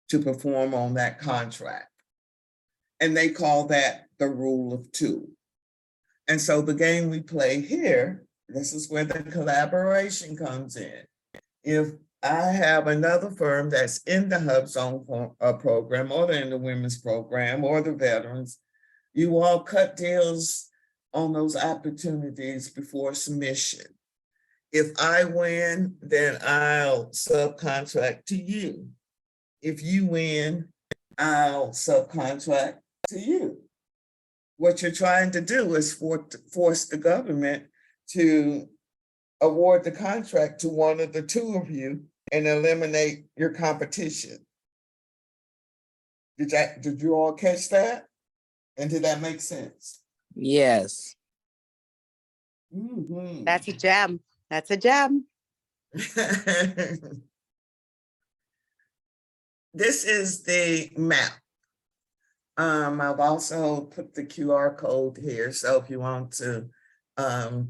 to perform on that contract. And they call that the rule of 2. And so the game we play here, this is where the collaboration comes in. If I have another firm that's in the Hub Zone program, or in the women's program, or the veterans, you all cut deals on those opportunities before submission. If I win, then I'll subcontract to you. If you win, I'll subcontract to you. What you're trying to do is force the government to award the contract to one of the 2 of you and eliminate your competition. Did you all catch that? And did that make sense? Yes. Mm-hmm. That's a gem. That's a gem. This is the map. I've also put the QR code here. So if you want to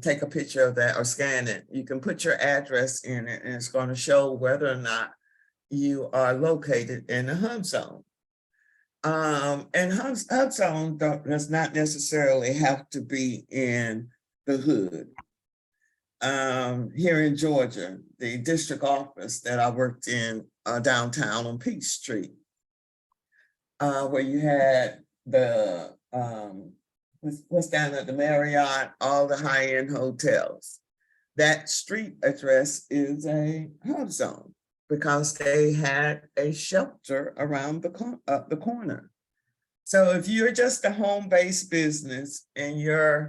take a picture of that or scan it, you can put your address in it and it's going to show whether or not you are located in a Hub Zone. And Hub Zone does not necessarily have to be in the hood. Here in Georgia, the district office that I worked in downtown on Peach Street, where you had the, what's down at the Marriott, all the high-end hotels. That street address is a Hub Zone because they had a shelter around the corner. So if you're just a home-based business and you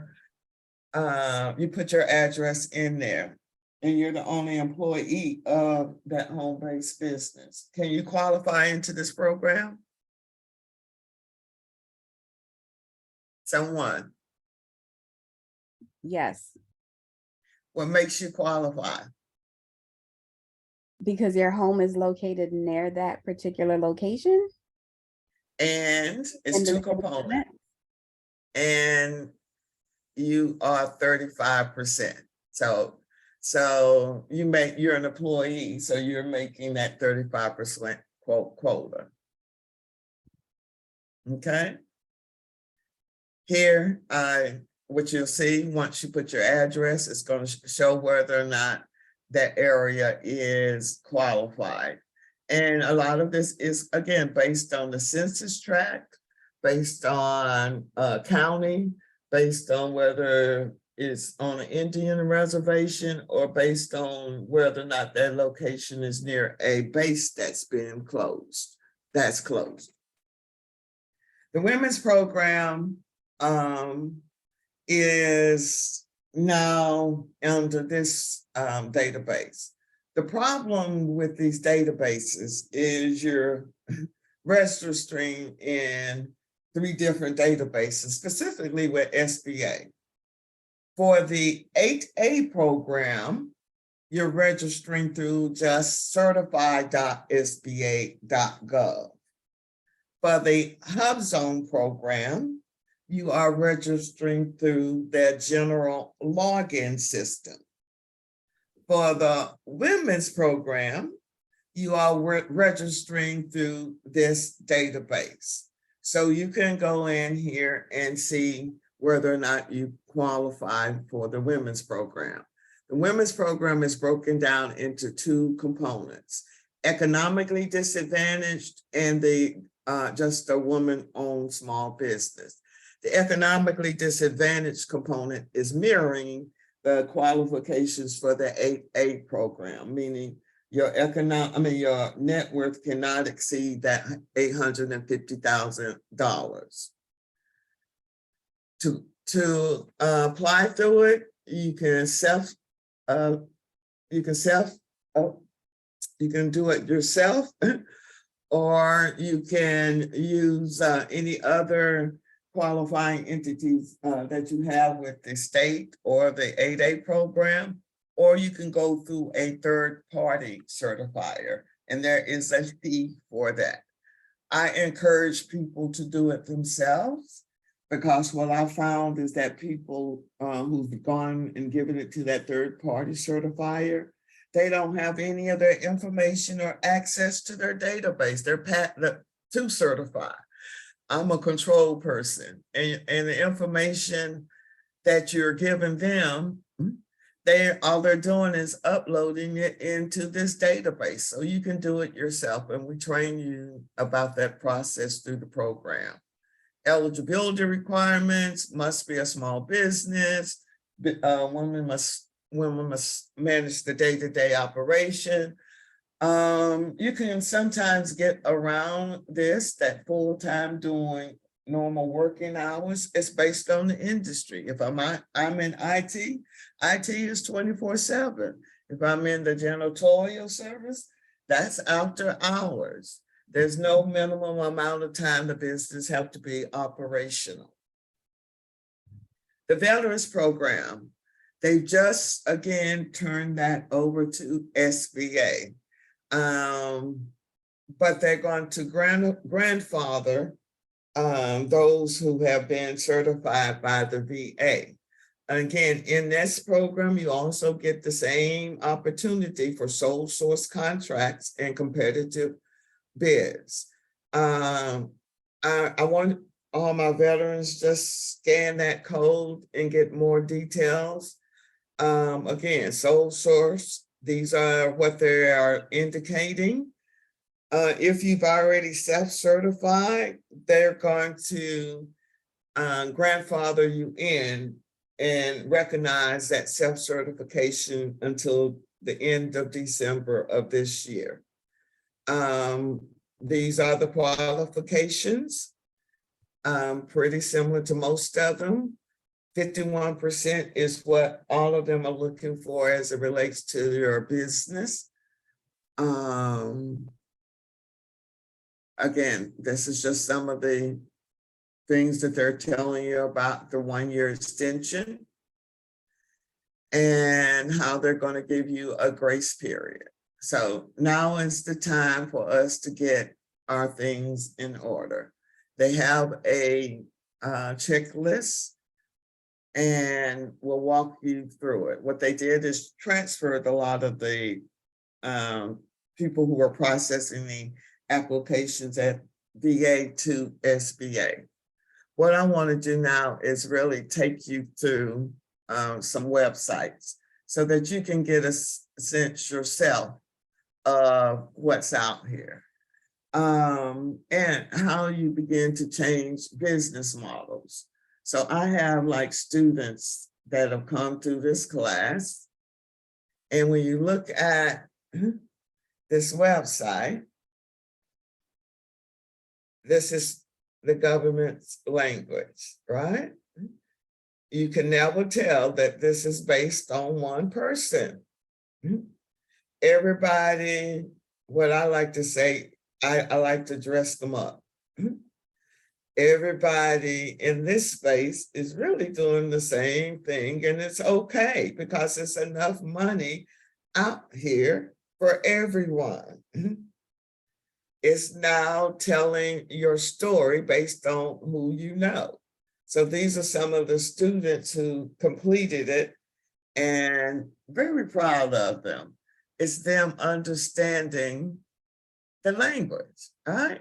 put your address in there and you're the only employee of that home-based business, can you qualify into this program? Someone. Yes, What makes you qualify? because your home is located near that particular location. And it's And the 2 components. And you are 35%. So you're an employee, so you're making that 35% quota. Okay. Here, what you'll see once you put your address, it's going to show whether or not that area is qualified. And a lot of this is, again, based on the census tract, based on county, based on whether it's on an Indian reservation, or based on whether or not that location is near a base that's been closed. That's closed. The women's program is now under this database. The problem with these databases is you're registering in 3 different databases, specifically with SBA. For the 8A program, you're registering through just certified.sba.gov. For the Hub Zone program, you are registering through their general login system. For the women's program, you are registering through this database. So you can go in here and see whether or not you qualify for the women's program. The women's program is broken down into 2 components: economically disadvantaged and the just a woman-owned small business. The economically disadvantaged component is mirroring the qualifications for the 8A program, meaning your net worth cannot exceed that $850,000. To apply through it, you can do it yourself, or you can use any other qualifying entities that you have with the state or the 8A program, or you can go through a third-party certifier, and there is a fee for that. I encourage people to do it themselves, because what I found is that people who've gone and given it to that third-party certifier, they don't have any of their information or access to their database. They're to certify. I'm a control person, and the information that you're giving them, all they're doing is uploading it into this database. So you can do it yourself, and we train you about that process through the program. Eligibility requirements: must be a small business. Women must manage the day-to-day operation. You can sometimes get around this, that full-time doing normal working hours. It's based on the industry. If I'm in IT, IT is 24/7. If I'm in the janitorial service, that's after hours. There's no minimum amount of time the business have to be operational. The Veterans Program, they just again turned that over to SBA. But they're going to grandfather those who have been certified by the VA. Again, in this program, you also get the same opportunity for sole source contracts and competitive bids. I want all my veterans just scan that code and get more details. Again, sole source, these are what they are indicating. If you've already self-certified, they're going to grandfather you in and recognize that self-certification until the end of December of this year. These are the qualifications, pretty similar to most of them. 51% is what all of them are looking for as it relates to your business. Again, this is just some of the things that they're telling you about the 1-year extension and how they're going to give you a grace period. So now is the time for us to get our things in order. They have a checklist, and we'll walk you through it. What they did is transferred a lot of the people who were processing the applications at VA to SBA. What I want to do now is really take you through some websites so that you can get a sense yourself of what's out here, and how you begin to change business models. So I have like students that have come through this class, and when you look at this website, this is the government's language, right? You can never tell that this is based on one person. Everybody, what I like to say, I like to dress them up. everybody in this space is really doing the same thing, and it's okay because it's enough money out here for everyone. It's now telling your story based on who you know. So these are some of the students who completed it, and very proud of them. It's them understanding the language, right?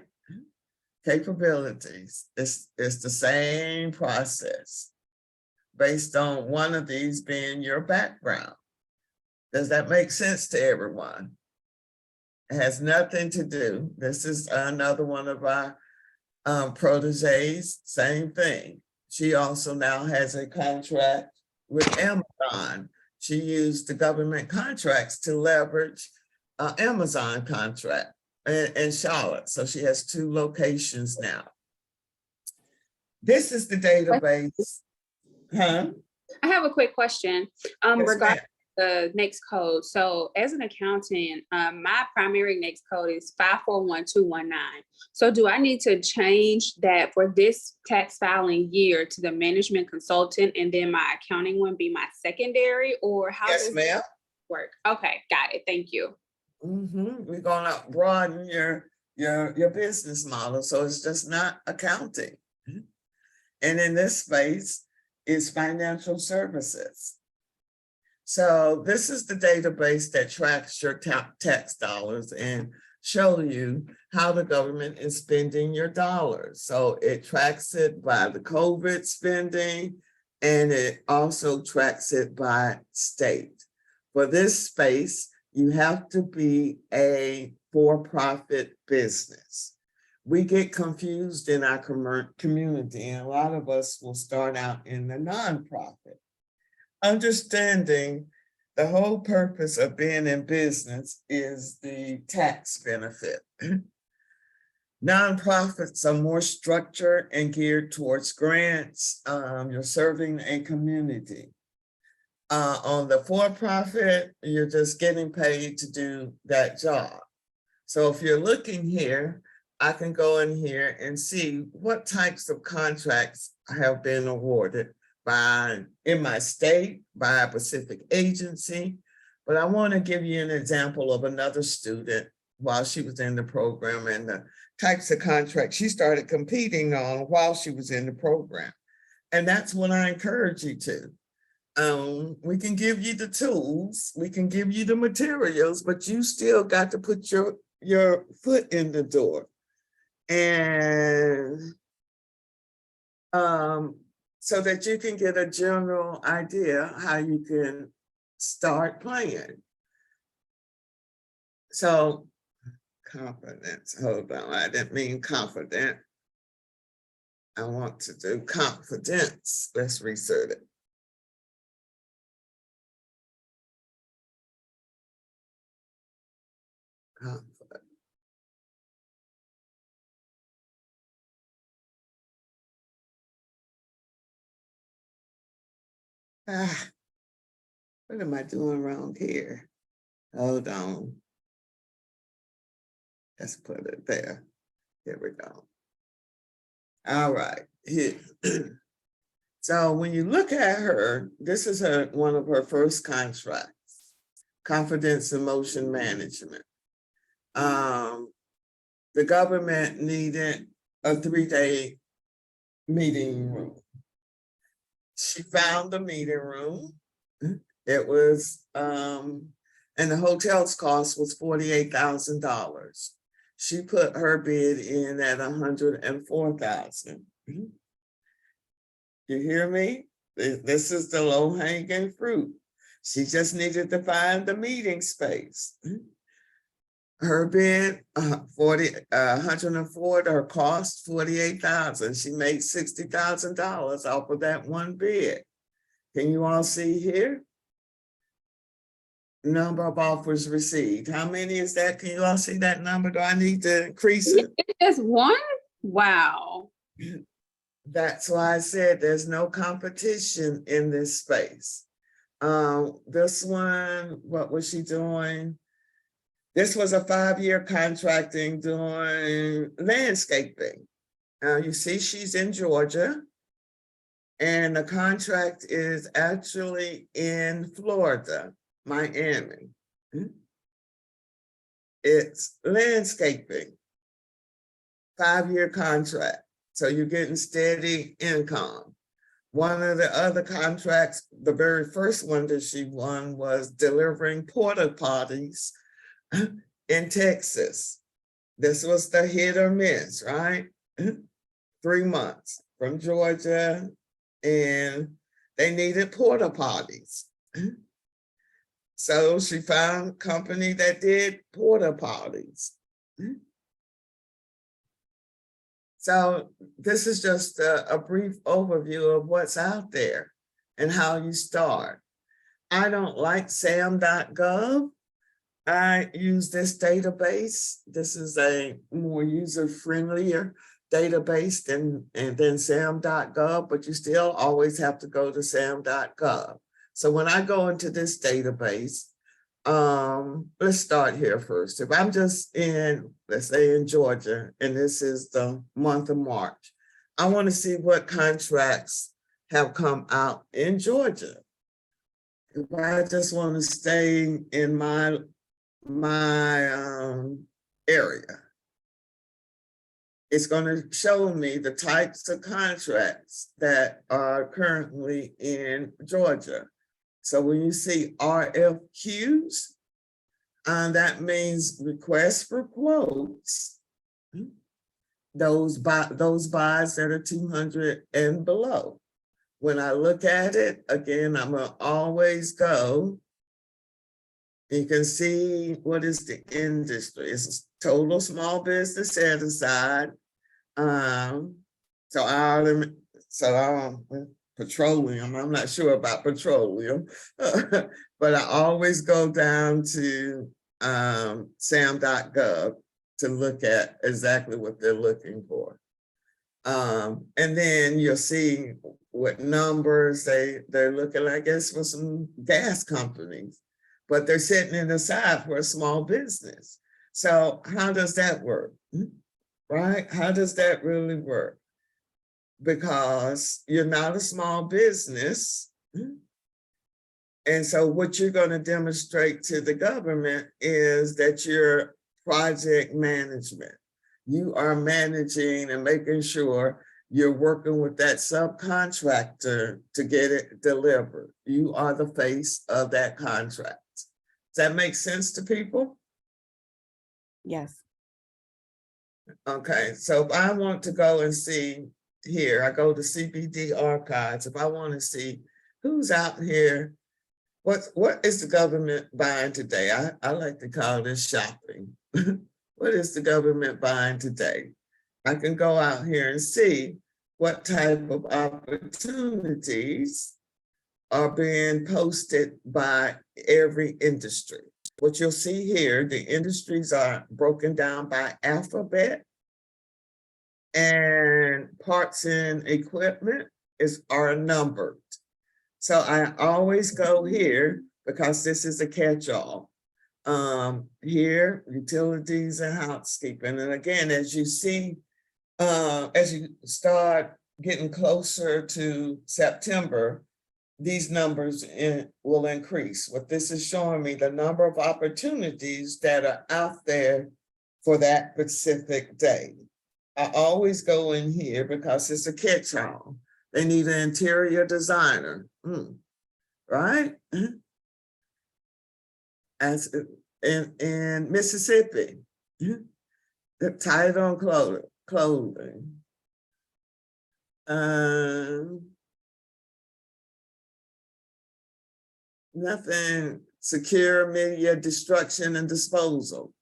Capabilities. It's the same process based on one of these being your background. Does that make sense to everyone? It has nothing to do. This is another one of our proteges, same thing. She also now has a contract with Amazon. She used the government contracts to leverage Amazon contract in Charlotte. So she has 2 locations now. This is the database. Huh? I have a quick question Yes, regarding ma'am. the next code. So as an accountant, my primary next code is 541219. So do I need to change that for this tax filing year to the management consultant, and then my accounting one be my secondary, or how Yes, does ma'am. that work? Okay, got it. Thank you. We're gonna broaden your business model, so it's just not accounting. And in this space is financial services. So this is the database that tracks your tax dollars and show you how the government is spending your dollars. So it tracks it by the COVID spending, and it also tracks it by state. For this space, you have to be a for-profit business. We get confused in our community, and a lot of us will start out in the nonprofit. Understanding the whole purpose of being in business is the tax benefit. Nonprofits are more structured and geared towards grants. You're serving a community. On the for-profit, you're just getting paid to do that job. So if you're looking here, I can go in here and see what types of contracts have been awarded in my state, by a specific agency. But I want to give you an example of another student while she was in the program, and the types of contracts she started competing on while she was in the program. And that's what I encourage you to. We can give you the tools, we can give you the materials, but you still got to put your foot in the door. And so that you can get a general idea how you can start playing. So confidence, hold on, I didn't mean confident. I want to do confidence. Let's resert it. Confidence. What am I doing wrong here? Hold on. Let's put it there. Here we go. All right. Here. So when you look at her, this is one of her first contracts, confidence and motion management. The government needed a 3-day meeting room. She found the meeting room. It was, and the hotel's cost was $48,000. She put her bid in at $104,000. You hear me? This is the low hanging fruit. She just needed to find the meeting space. Her bid, 104, her cost $48,000. She made $60,000 off of that one bid. Can you all see here? Number of offers received. How many is that? Can you all see that number? Do I need to increase it? Just one? Wow. That's why I said there's no competition in this space. This one, what was she doing? This was a 5-year contracting doing landscaping. Now you see she's in Georgia. And the contract is actually in Florida, Miami. It's landscaping, 5-year contract. So you're getting steady income. One of the other contracts, the very first one that she won was delivering porta potties in Texas. This was the hit or miss, right? 3 months from Georgia, and they needed porta potties. So she found a company that did porta potties. So this is just a brief overview of what's out there and how you start. I don't like sam.gov. I use this database. This is a more user-friendlier database than sam.gov, but you still always have to go to sam.gov. So when I go into this database, let's start here first. If I'm just in, let's say in Georgia, and this is the month of March, I want to see what contracts have come out in Georgia. If I just want to stay in my area, it's going to show me the types of contracts that are currently in Georgia. So when you see RFQs, that means requests for quotes. Those buys that are 200 and below. When I look at it, again, I'm gonna always go. You can see what is the industry. It's total small business set aside. Petroleum, I'm not sure about petroleum, but I always go down to sam.gov to look at exactly what they're looking for. And then you'll see what numbers they're looking, I guess, for some gas companies, but they're setting it aside for a small business. So how does that work, right? How does that really work? Because you're not a small business. And so what you're going to demonstrate to the government is that you're project management. You are managing and making sure you're working with that subcontractor to get it delivered. You are the face of that contract. Does that make sense to people? Yes. Okay, so if I want to go and see here, I go to CBD archives. If I want to see who's out here, what is the government buying today? I like to call this shopping. What is the government buying today? I can go out here and see what type of opportunities are being posted by every industry. What you'll see here, the industries are broken down by alphabet, and parts and equipment are numbered. So I always go here because this is a catch-all. Here, utilities and housekeeping. And again, as you see, as you start getting closer to September, these numbers will increase. What this is showing me, the number of opportunities that are out there for that specific day. I always go in here because it's a catch-all. They need an interior designer, right? As in Mississippi, the title on clothing. Nothing, secure media destruction and disposal.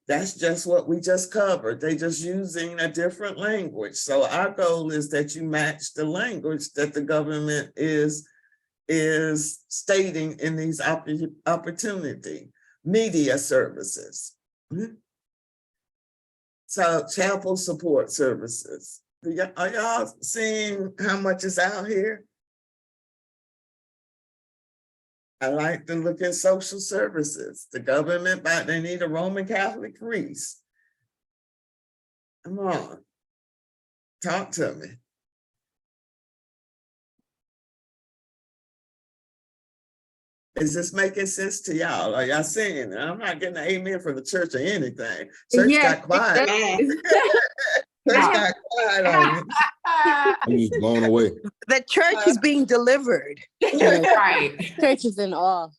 That's just what we just covered. They just using a different language. So our goal is that you match the language that the government is stating in these opportunity. Media services. So chapel support services. Are y'all seeing how much is out here? I like to look at social services. The government, they need a Roman Catholic priest. Come on. Talk to me. Is this making sense to y'all? Are y'all seeing it? I'm not getting an amen from the church or anything. Church Yes, got quiet. it Church does. got quiet on me. I'm just blown away. The church is being delivered. Right. Church is in awe.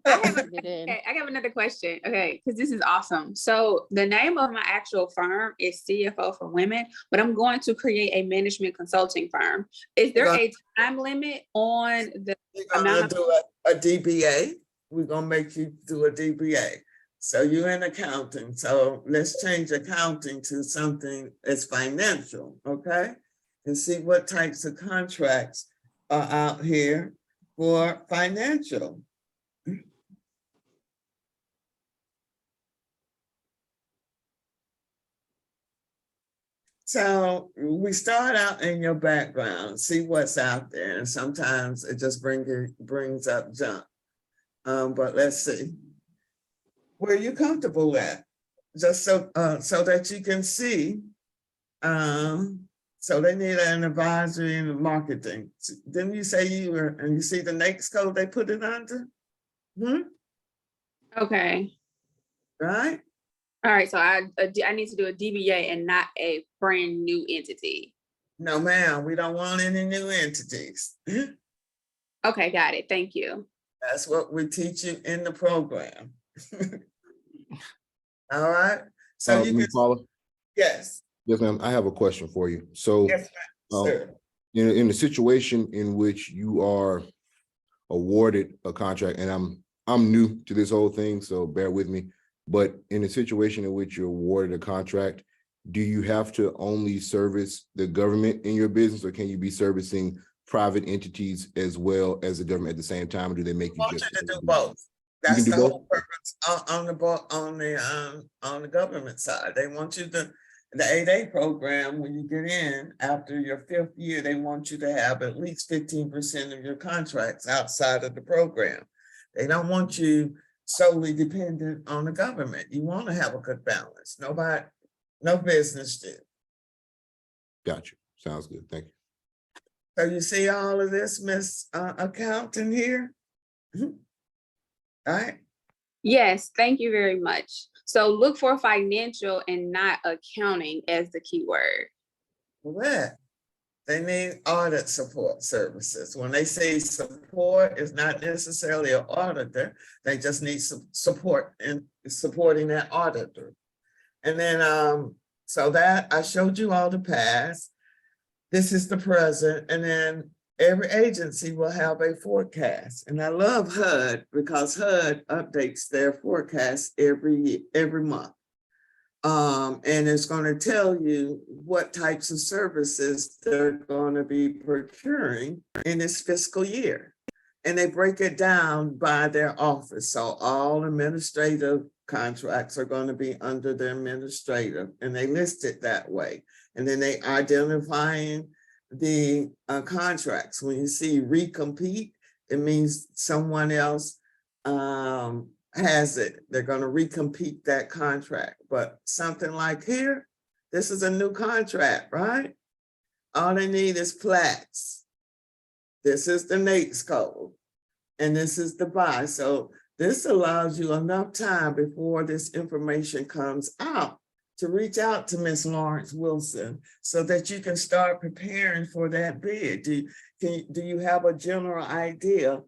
I have, Get in. okay, I have another question. Okay, because this is awesome. So the name of my actual firm is CFO for Women, but I'm going to create a management consulting firm. Is there a time limit on the We're amount gonna of? do a DBA. We're gonna make you do a DBA. So you're in accounting. So let's change accounting to something that's financial, okay? And see what types of contracts are out here for financial. So we start out in your background, see what's out there, and sometimes it just brings up junk. But let's see. Where are you comfortable at? Just so that you can see. So they need an advisory and marketing. Didn't you say you were, and you see the next code they put it under? Okay. Right? All right. So I need to do a DBA and not a brand new entity. No, ma'am, we don't want any new entities. Okay, got it. Thank you. That's what we teach you in the program. All right. So you Ms. can, Paula? yes. Yes, ma'am. I have a question for you. So Yes, ma'am. Sir. in the situation in which you are awarded a contract, and I'm new to this whole thing, so bear with me. But in a situation in which you're awarded a contract, do you have to only service the government in your business, or can you be servicing private entities as well as the government at the same time, or do they make I you want just you to do both. can That's do the both? whole purpose on the government side. They want you to, the 8A program, when you get in after your 5th year, they want you to have at least 15% of your contracts outside of the program. They don't want you solely dependent on the government. You want to have a good balance. No business do. Gotcha. Sounds good. Thank you. So you see all of this, Miss Accountant here? All right. Yes, thank you very much. So look for financial and not accounting as the keyword. Correct. They need audit support services. When they say support, it's not necessarily an auditor. They just need some support in supporting that auditor. And then, so that I showed you all the past. This is the present. And then every agency will have a forecast. And I love HUD because HUD updates their forecast every month. And it's going to tell you what types of services they're going to be procuring in this fiscal year. And they break it down by their office. So all administrative contracts are going to be under the administrative, and they list it that way. And then they identifying the contracts. When you see recompete, it means someone else has it. They're going to recompete that contract. But something like here, this is a new contract, right? All they need is flats. This is the NAICS code, and this is the buy. So this allows you enough time before this information comes out to reach out to Ms. Lawrence Wilson so that you can start preparing for that bid. Do you have a general idea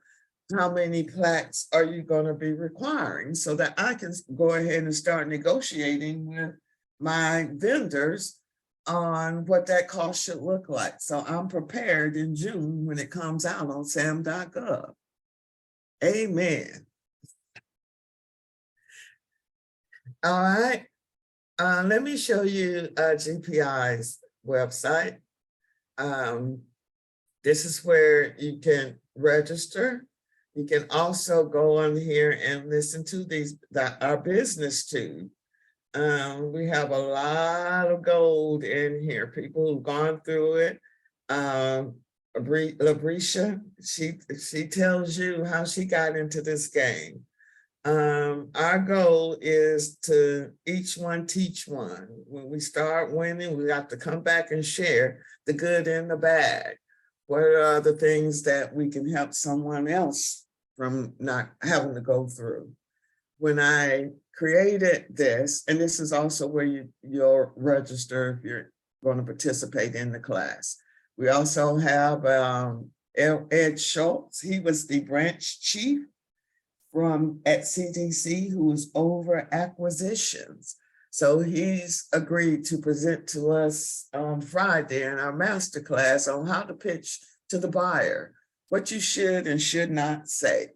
how many plaques are you going to be requiring so that I can go ahead and start negotiating with my vendors on what that cost should look like. So I'm prepared in June when it comes out on sam.gov. Amen. All right. Let me show you GPI's website. This is where you can register. You can also go on here and listen to our business too. We have a lot of gold in here, people who've gone through it. Labrisha, she tells you how she got into this game. Our goal is to each one teach one. When we start winning, we have to come back and share the good and the bad. What are the things that we can help someone else from not having to go through? When I created this, and this is also where you'll register if you're going to participate in the class. We also have Ed Schultz. He was the branch chief at CDC who was over acquisitions. So he's agreed to present to us on Friday in our masterclass on how to pitch to the buyer, what you should and should not say.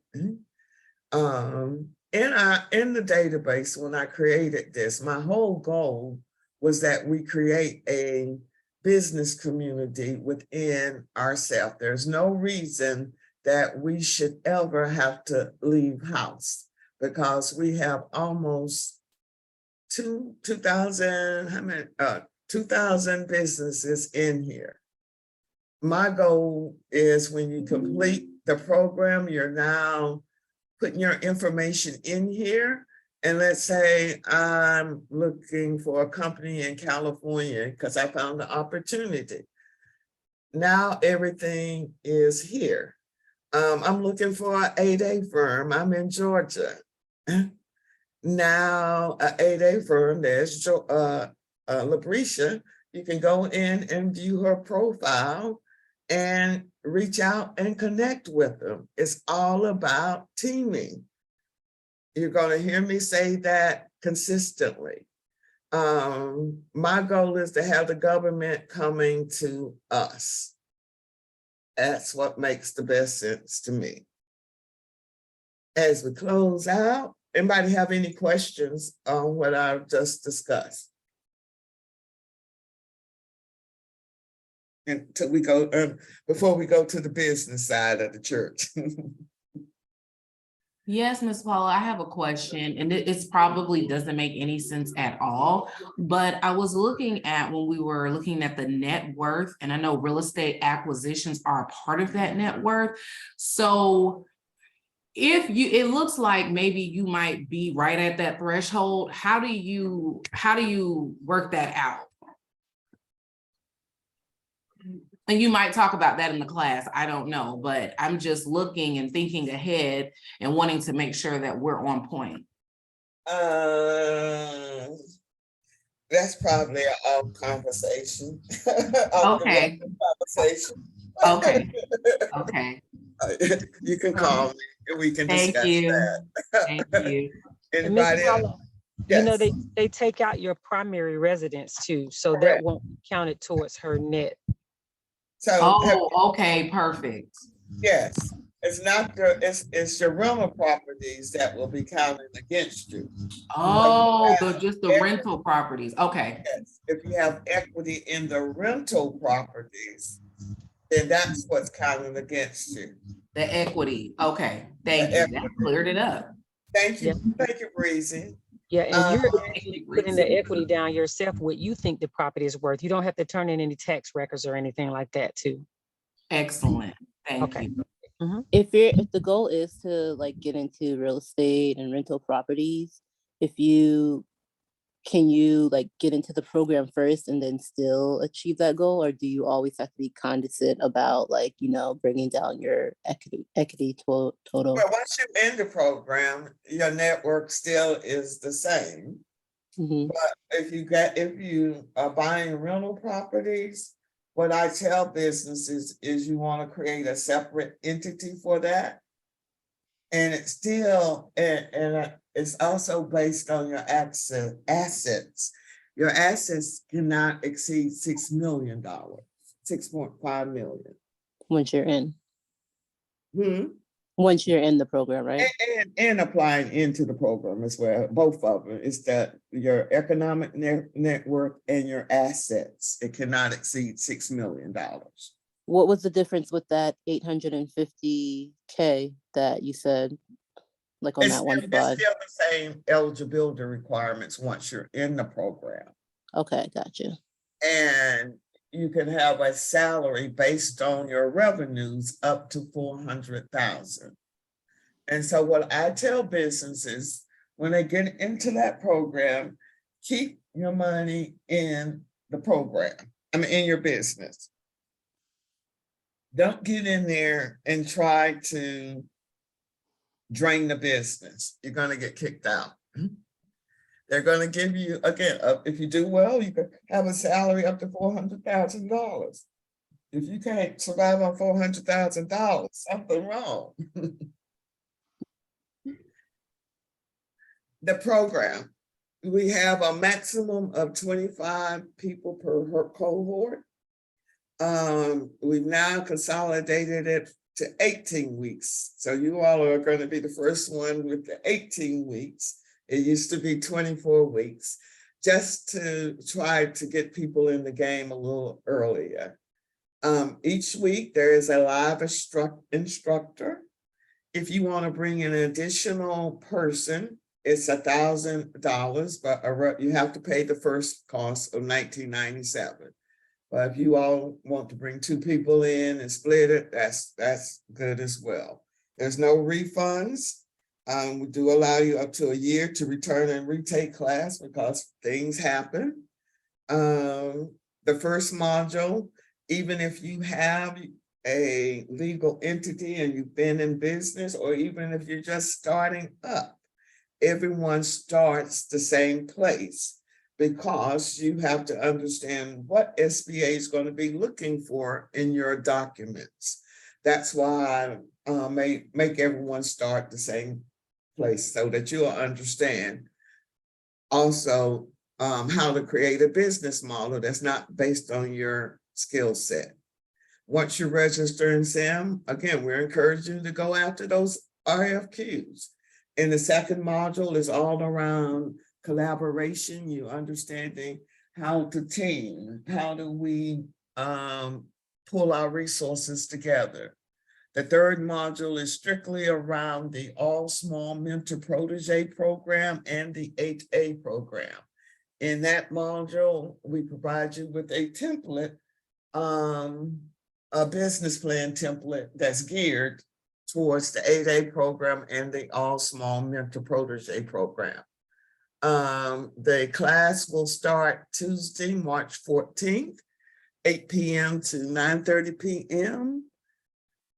In the database, when I created this, my whole goal was that we create a business community within ourselves. There's no reason that we should ever have to leave house because we have almost 2,000 businesses in here. My goal is when you complete the program, you're now putting your information in here. And let's say I'm looking for a company in California because I found the opportunity. Now everything is here. I'm looking for an 8A firm. I'm in Georgia. Now, an 8A firm, there's Labrisha. You can go in and view her profile and reach out and connect with them. It's all about teaming. You're going to hear me say that consistently. My goal is to have the government coming to us. That's what makes the best sense to me. As we close out, anybody have any questions on what I've just discussed? Until we go, before we go to the business side of the church. Yes, Ms. Paula, I have a question, and it's probably doesn't make any sense at all, but I was looking at when we were looking at the net worth, and I know real estate acquisitions are a part of that net worth. So it looks like maybe you might be right at that threshold. How do you work that out? And you might talk about that in the class, I don't know, but I'm just looking and thinking ahead and wanting to make sure that we're on point. That's probably an off conversation. Okay. Conversation. Okay. Okay. You can call me and we can Thank discuss you. that. Thank you. Anybody else? You know, Yes. they take out your primary residence too, so that Correct. won't be counted towards her net. So Okay, perfect. yes, it's not it's your rental properties that will be counted against you. Oh, just the rental properties. Okay. Yes, if you have equity in the rental properties, then that's what's counted against you. The equity. Okay. Thank you. That cleared it up. Thank you. Thank you, Breezy. Yeah, and you're you, putting the equity down yourself, what you think the property is worth. You don't have to turn in any tax records or anything like that too. Excellent. Thank Okay. you. If the goal is to like get into real estate and rental properties, can you like get into the program first and then still achieve that goal, or do you always have to be condescending about like, bringing down your equity total? Well, once you're in the program, your network still is the same. But if you are buying rental properties, what I tell businesses is you want to create a separate entity for that. And it's still, and it's also based on your assets. Your assets cannot exceed $6 million, 6.5 million. Once you're in. Once you're in the program, right? And applying into the program as well, both of them. It's that your economic net worth and your assets, it cannot exceed $6 million. What was the difference with that 850K that you said, like on that one slide? It's still the same eligibility requirements once you're in the program. Okay, gotcha. And you can have a salary based on your revenues up to $400,000. And so what I tell businesses, when they get into that program, keep your money in the program, in your business. Don't get in there and try to drain the business. You're going to get kicked out. They're going to give you, again, if you do well, you can have a salary up to $400,000. If you can't survive on $400,000, something wrong. The program, we have a maximum of 25 people per cohort. We've now consolidated it to 18 weeks. So you all are going to be the first one with the 18 weeks. It used to be 24 weeks, just to try to get people in the game a little earlier. Each week there is a live instructor. If you want to bring an additional person, it's $1,000, but you have to pay the first cost of $19.97. But if you all want to bring 2 people in and split it, that's good as well. There's no refunds. We do allow you up to a year to return and retake class because things happen. The first module, even if you have a legal entity and you've been in business, or even if you're just starting up, everyone starts the same place, because you have to understand what SBA is going to be looking for in your documents. That's why I make everyone start the same place, so that you'll understand also how to create a business model that's not based on your skill set. Once you register in SIM, again, we're encouraging you to go after those RFQs. And the second module is all around collaboration, you understanding how to team, how do we pull our resources together. The third module is strictly around the All Small Mentor Protege program and the 8A program. In that module, we provide you with a template, a business plan template that's geared towards the 8A program and the All Small Mentor Protege program. The class will start Tuesday, March 14th, 8 p.m. to 9:30 p.m.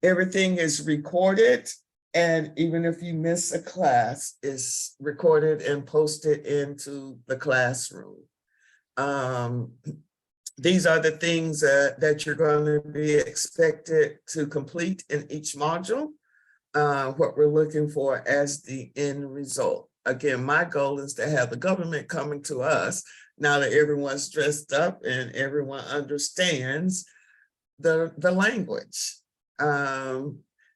Everything is recorded, and even if you miss a class, it's recorded and posted into the classroom. These are the things that you're going to be expected to complete in each module, what we're looking for as the end result. Again, my goal is to have the government coming to us now that everyone's dressed up and everyone understands the language.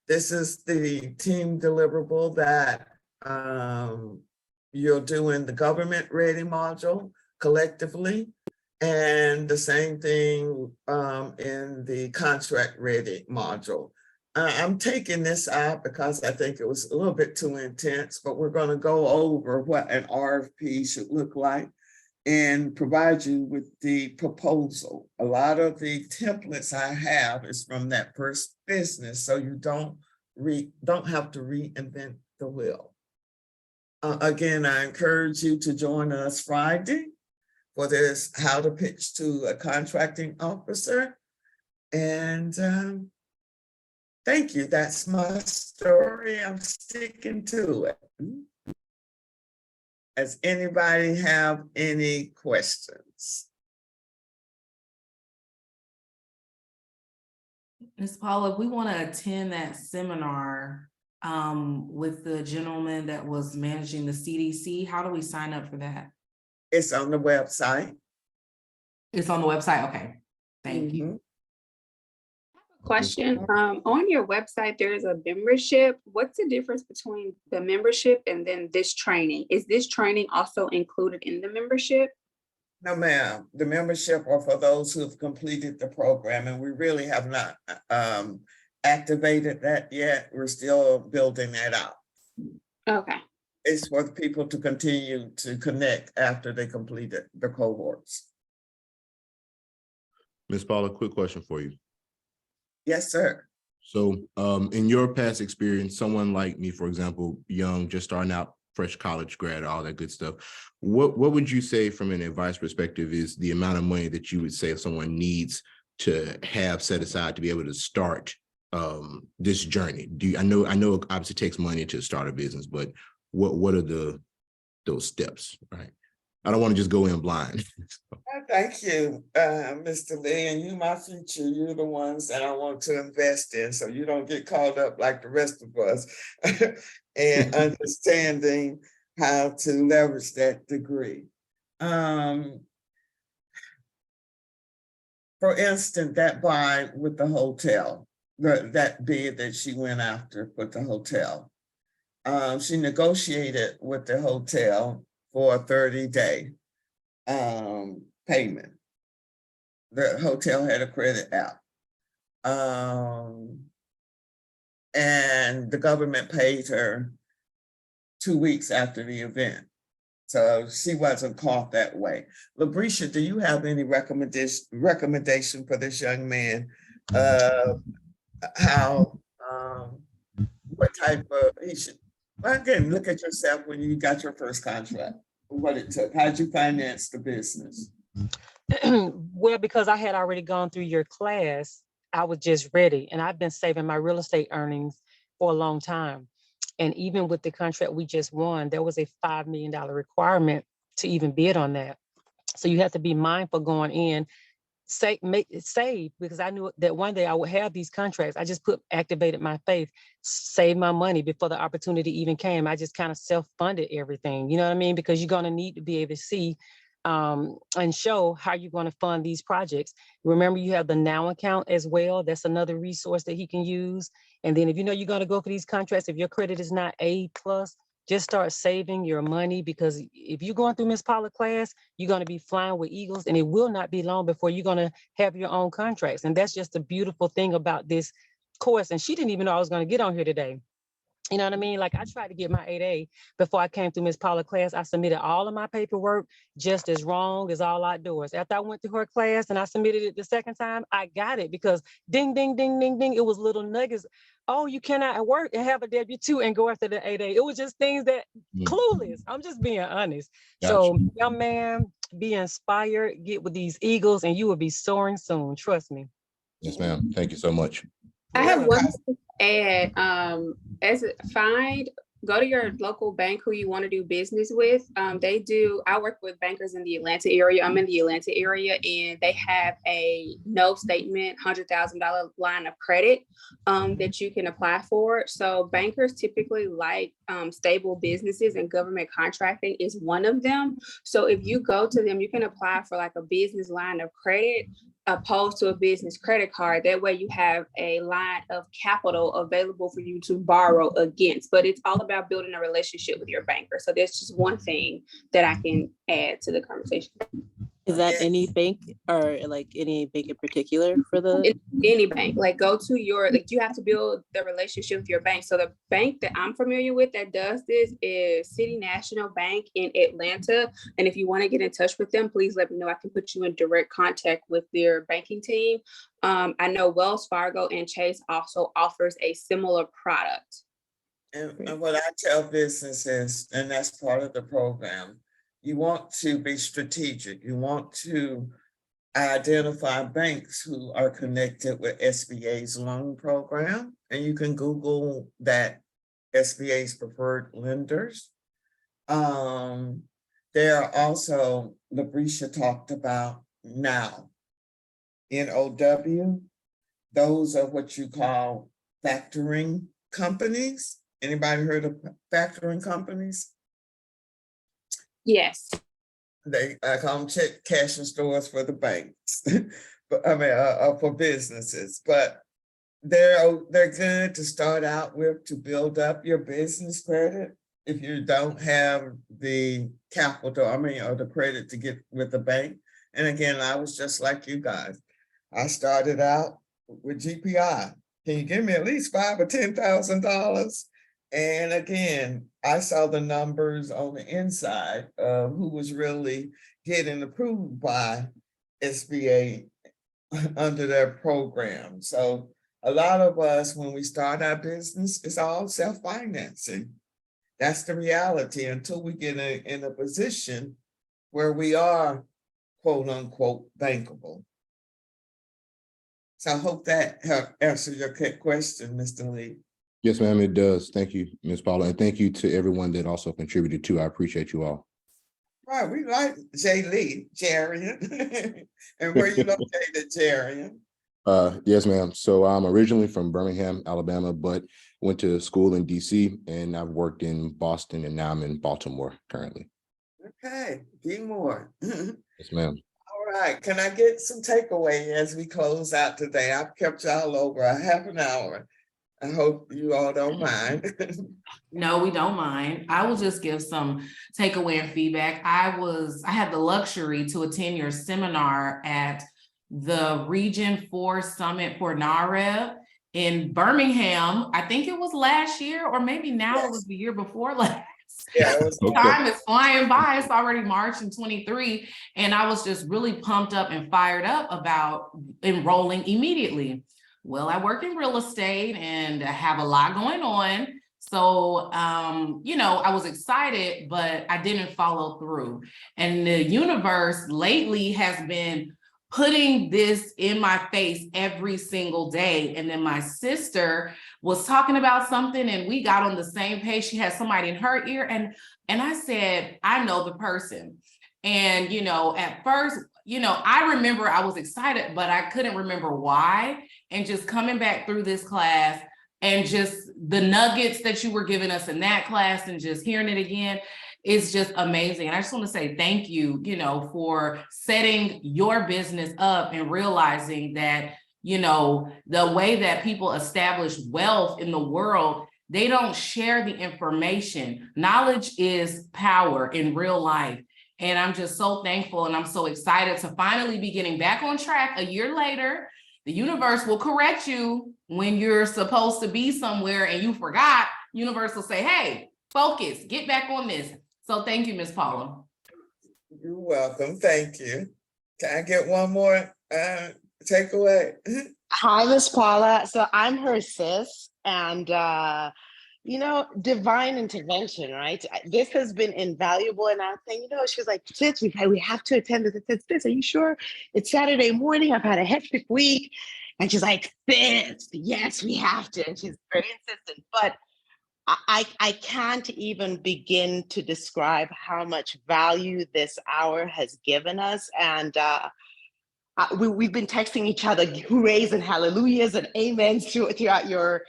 This is the team deliverable that you'll do in the government ready module collectively, and the same thing in the contract ready module. I'm taking this out because I think it was a little bit too intense, but we're going to go over what an RFP should look like and provide you with the proposal. A lot of the templates I have is from that first business, so you don't have to reinvent the wheel. Again, I encourage you to join us Friday for this How to Pitch to a Contracting Officer. And thank you. That's my story. I'm sticking to it. Does anybody have any questions? Ms. Paula, if we want to attend that seminar with the gentleman that was managing the CDC, how do we sign up for that? It's on the website. It's on the website. Okay, thank you. Question, on your website, there is a membership. What's the difference between the membership and then this training? Is this training also included in the membership? No, ma'am. The membership are for those who have completed the program, and we really have not activated that yet. We're still building that out. Okay. It's for the people to continue to connect after they completed the cohorts. Ms. Paula, quick question for you. Yes, sir. So in your past experience, someone like me, for example, young, just starting out, fresh college grad, all that good stuff, what would you say from an advice perspective is the amount of money that you would say if someone needs to have set aside to be able to start this journey? I know it obviously takes money to start a business, but what are those steps, right? I don't want to just go in blind. Thank you, Mr. Lee, and you, my future, you're the ones that I want to invest in, so you don't get caught up like the rest of us, and understanding how to leverage that degree. For instance, that buy with the hotel, that bid that she went after with the hotel, she negotiated with the hotel for a 30-day payment. The hotel had a credit app. And the government paid her 2 weeks after the event. So she wasn't caught that way. Labrisha, do you have any recommendation for this young man? How, what type of, he should, well, again, look at yourself when you got your first contract, what it took. How'd you finance the business? Well, because I had already gone through your class, I was just ready. And I've been saving my real estate earnings for a long time. And even with the contract we just won, there was a $5 million requirement to even bid on that. So you have to be mindful going in, save, because I knew that one day I would have these contracts. I just activated my faith, save my money before the opportunity even came. I just kind of self-funded everything, you know what I mean? Because you're going to need to be able to see and show how you're going to fund these projects. Remember, you have the Now account as well. That's another resource that he can use. And then if you know you're going to go for these contracts, if your credit is not A+, just start saving your money, because if you're going through Miss Paula class, you're going to be flying with eagles, and it will not be long before you're going to have your own contracts. And that's just the beautiful thing about this course. And she didn't even know I was going to get on here today. You know what I mean? Like, I tried to get my 8A before I came through Miss Paula class. I submitted all of my paperwork just as wrong as all outdoors. After I went through her class and I submitted it the second time, I got it, because ding, ding, ding, ding, ding. It was little nuggets. Oh, you cannot work and have a W-2 and go after the 8A. It was just things that clueless. I'm just being honest. Gotcha. So, young man, be inspired, get with these eagles, and you will be soaring soon. Trust me. Yes, ma'am. Thank you so much. I have one thing to add. Go to your local bank who you want to do business with. I work with bankers in the Atlanta area. I'm in the Atlanta area, and they have a no statement, $100,000 line of credit that you can apply for. So bankers typically like stable businesses, and government contracting is one of them. So if you go to them, you can apply for like a business line of credit opposed to a business credit card. That way you have a line of capital available for you to borrow against, but it's all about building a relationship with your banker. So there's just one thing that I can add to the conversation. Is that any bank, or like any bank in particular for the? Any bank, like go to your, like you have to build the relationship with your bank. So the bank that I'm familiar with that does this is City National Bank in Atlanta. And if you want to get in touch with them, please let me know. I can put you in direct contact with their banking team. I know Wells Fargo and Chase also offers a similar product. And what I tell businesses, and that's part of the program, you want to be strategic. You want to identify banks who are connected with SBA's loan program. And you can Google that, SBA's preferred lenders. There are also, Labrisha talked about Now, NOW. Those are what you call factoring companies. Anybody heard of factoring companies? Yes. They call them check cashing stores for the banks, but I mean for businesses. But they're good to start out with, to build up your business credit if you don't have the capital, or the credit to get with the bank. And again, I was just like you guys. I started out with GPI. Can you give me at least $5,000 or $10,000? And again, I saw the numbers on the inside of who was really getting approved by SBA under their program. So a lot of us, when we start our business, it's all self-financing. That's the reality until we get in a position where we are quote unquote bankable. So I hope that answers your question, Mr. Lee. Yes, ma'am, it does. Thank you, Ms. Paula, and thank you to everyone that also contributed too. I appreciate you all. Right, we like Jay Lee, Jarian. And where you located, Jarian? Yes, ma'am. So I'm originally from Birmingham, Alabama, but went to school in DC, and I've worked in Boston, and now I'm in Baltimore currently. Okay, be more. Yes, ma'am. All right, can I get some takeaway as we close out today? I've kept y'all over a half an hour. I hope you all don't mind. No, we don't mind. I will just give some takeaway and feedback. I had the luxury to attend your seminar at the Region 4 Summit for NAREB in Birmingham. I think it was last year, or maybe now it was the year before last. Yeah, it was Time is flying by. It's already March in 23. And I was just really pumped up and fired up about enrolling immediately. Well, I work in real estate and I have a lot going on. So, you know, I was excited, but I didn't follow through. And the universe lately has been putting this in my face every single day. And then my sister was talking about something and we got on the same page. She had somebody in her ear and I said, I know the person. And, you know, at first, you know, I remember I was excited, but I couldn't remember why. And just coming back through this class and just the nuggets that you were giving us in that class and just hearing it again, is just amazing. And I just want to say thank you, you know, for setting your business up and realizing that, you know, the way that people establish wealth in the world, they don't share the information. Knowledge is power in real life. And I'm just so thankful and I'm so excited to finally be getting back on track a year later. The universe will correct you when you're supposed to be somewhere and you forgot. Universe will say, hey, focus, get back on this. So thank you, Ms. Paula. You're welcome. Thank you. Can I get one more takeaway? Hi, Miss Paula. So I'm her sis, and you know, divine intervention, right? This has been invaluable. And I'm saying, you know, she was like, sis, we have to attend this. I said, sis, are you sure? It's Saturday morning. I've had a hectic week. And she's like, sis, yes, we have to. And she's very insistent. But I can't even begin to describe how much value this hour has given us. And we've been texting each other hoorays and hallelujahs and amens throughout your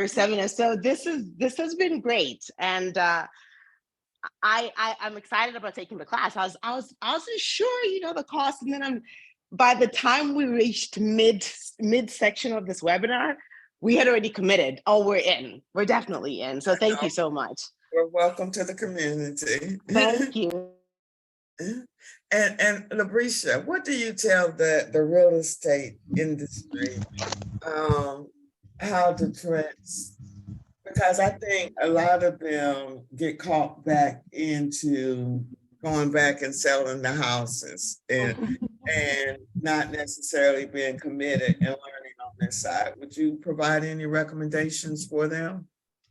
seminar. So this has been great. And I'm excited about taking the class. I wasn't sure, you know, the cost. And then by the time we reached mid section of this webinar, we had already committed. Oh, we're in. We're definitely in. So thank you so much. Well, welcome to the community. Thank you. And Labrisha, what do you tell the real estate industry how to trends? Because I think a lot of them get caught back into going back and selling the houses and not necessarily being committed and learning on this side. Would you provide any recommendations for them?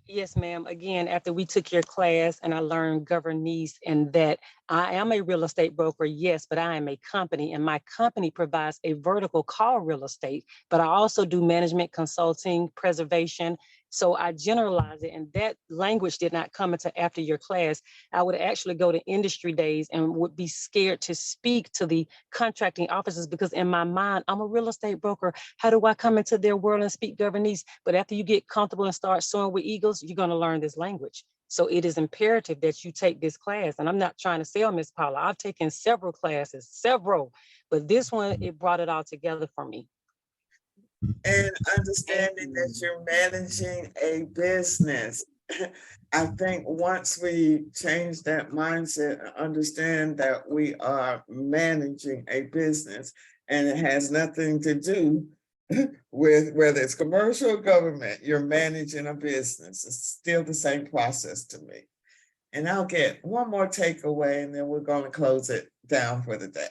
Yes, ma'am. Again, after we took your class and I learned governance and that I am a real estate broker, yes, but I am a company and my company provides a vertical called real estate, but I also do management consulting, preservation. So I generalize it, and that language did not come until after your class. I would actually go to industry days and would be scared to speak to the contracting officers because in my mind, I'm a real estate broker. How do I come into their world and speak governance? But after you get comfortable and start soaring with eagles, you're going to learn this language. So it is imperative that you take this class. And I'm not trying to sell Miss Paula. I've taken several classes, but this one, it brought it all together for me. And understanding that you're managing a business. I think once we change that mindset and understand that we are managing a business and it has nothing to do with whether it's commercial or government, you're managing a business. It's still the same process to me. And I'll get one more takeaway and then we're going to close it down for the day.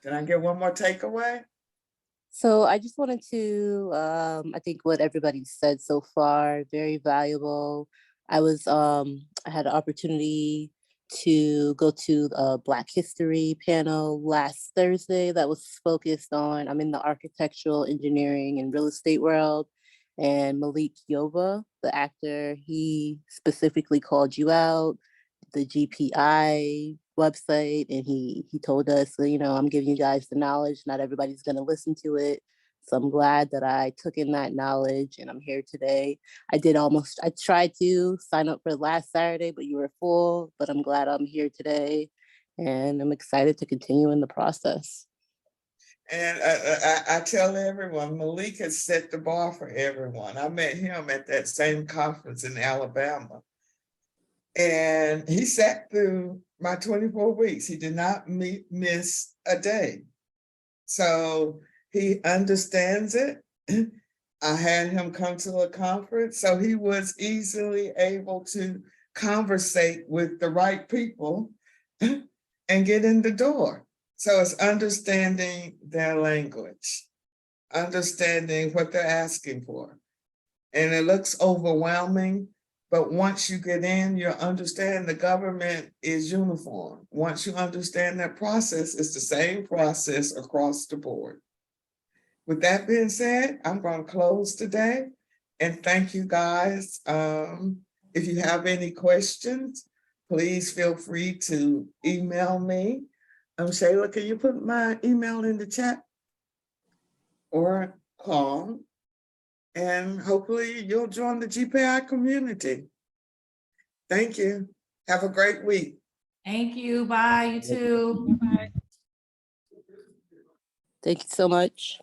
Can I get one more takeaway? So I just wanted to, I think what everybody said so far, very valuable. I had an opportunity to go to a Black History panel last Thursday that was focused on, I'm in the architectural, engineering, and real estate world. And Malik Yoba, the actor, he specifically called you out, the GPI website, and he told us, you know, I'm giving you guys the knowledge. Not everybody's going to listen to it. So I'm glad that I took in that knowledge and I'm here today. I tried to sign up for last Saturday, but you were full, but I'm glad I'm here today and I'm excited to continue in the process. And I tell everyone, Malik has set the bar for everyone. I met him at that same conference in Alabama. And he sat through my 24 weeks. He did not miss a day. So he understands it. I had him come to a conference, so he was easily able to conversate with the right people and get in the door. So it's understanding their language, understanding what they're asking for. And it looks overwhelming, but once you get in, you understand the government is uniform. Once you understand that process, it's the same process across the board. With that being said, I'm going to close today and thank you guys. If you have any questions, please feel free to email me. Shayla, can you put my email in the chat or call? And hopefully you'll join the GPI community. Thank you. Have a great week. Thank you. Bye. You too. Thank you so much.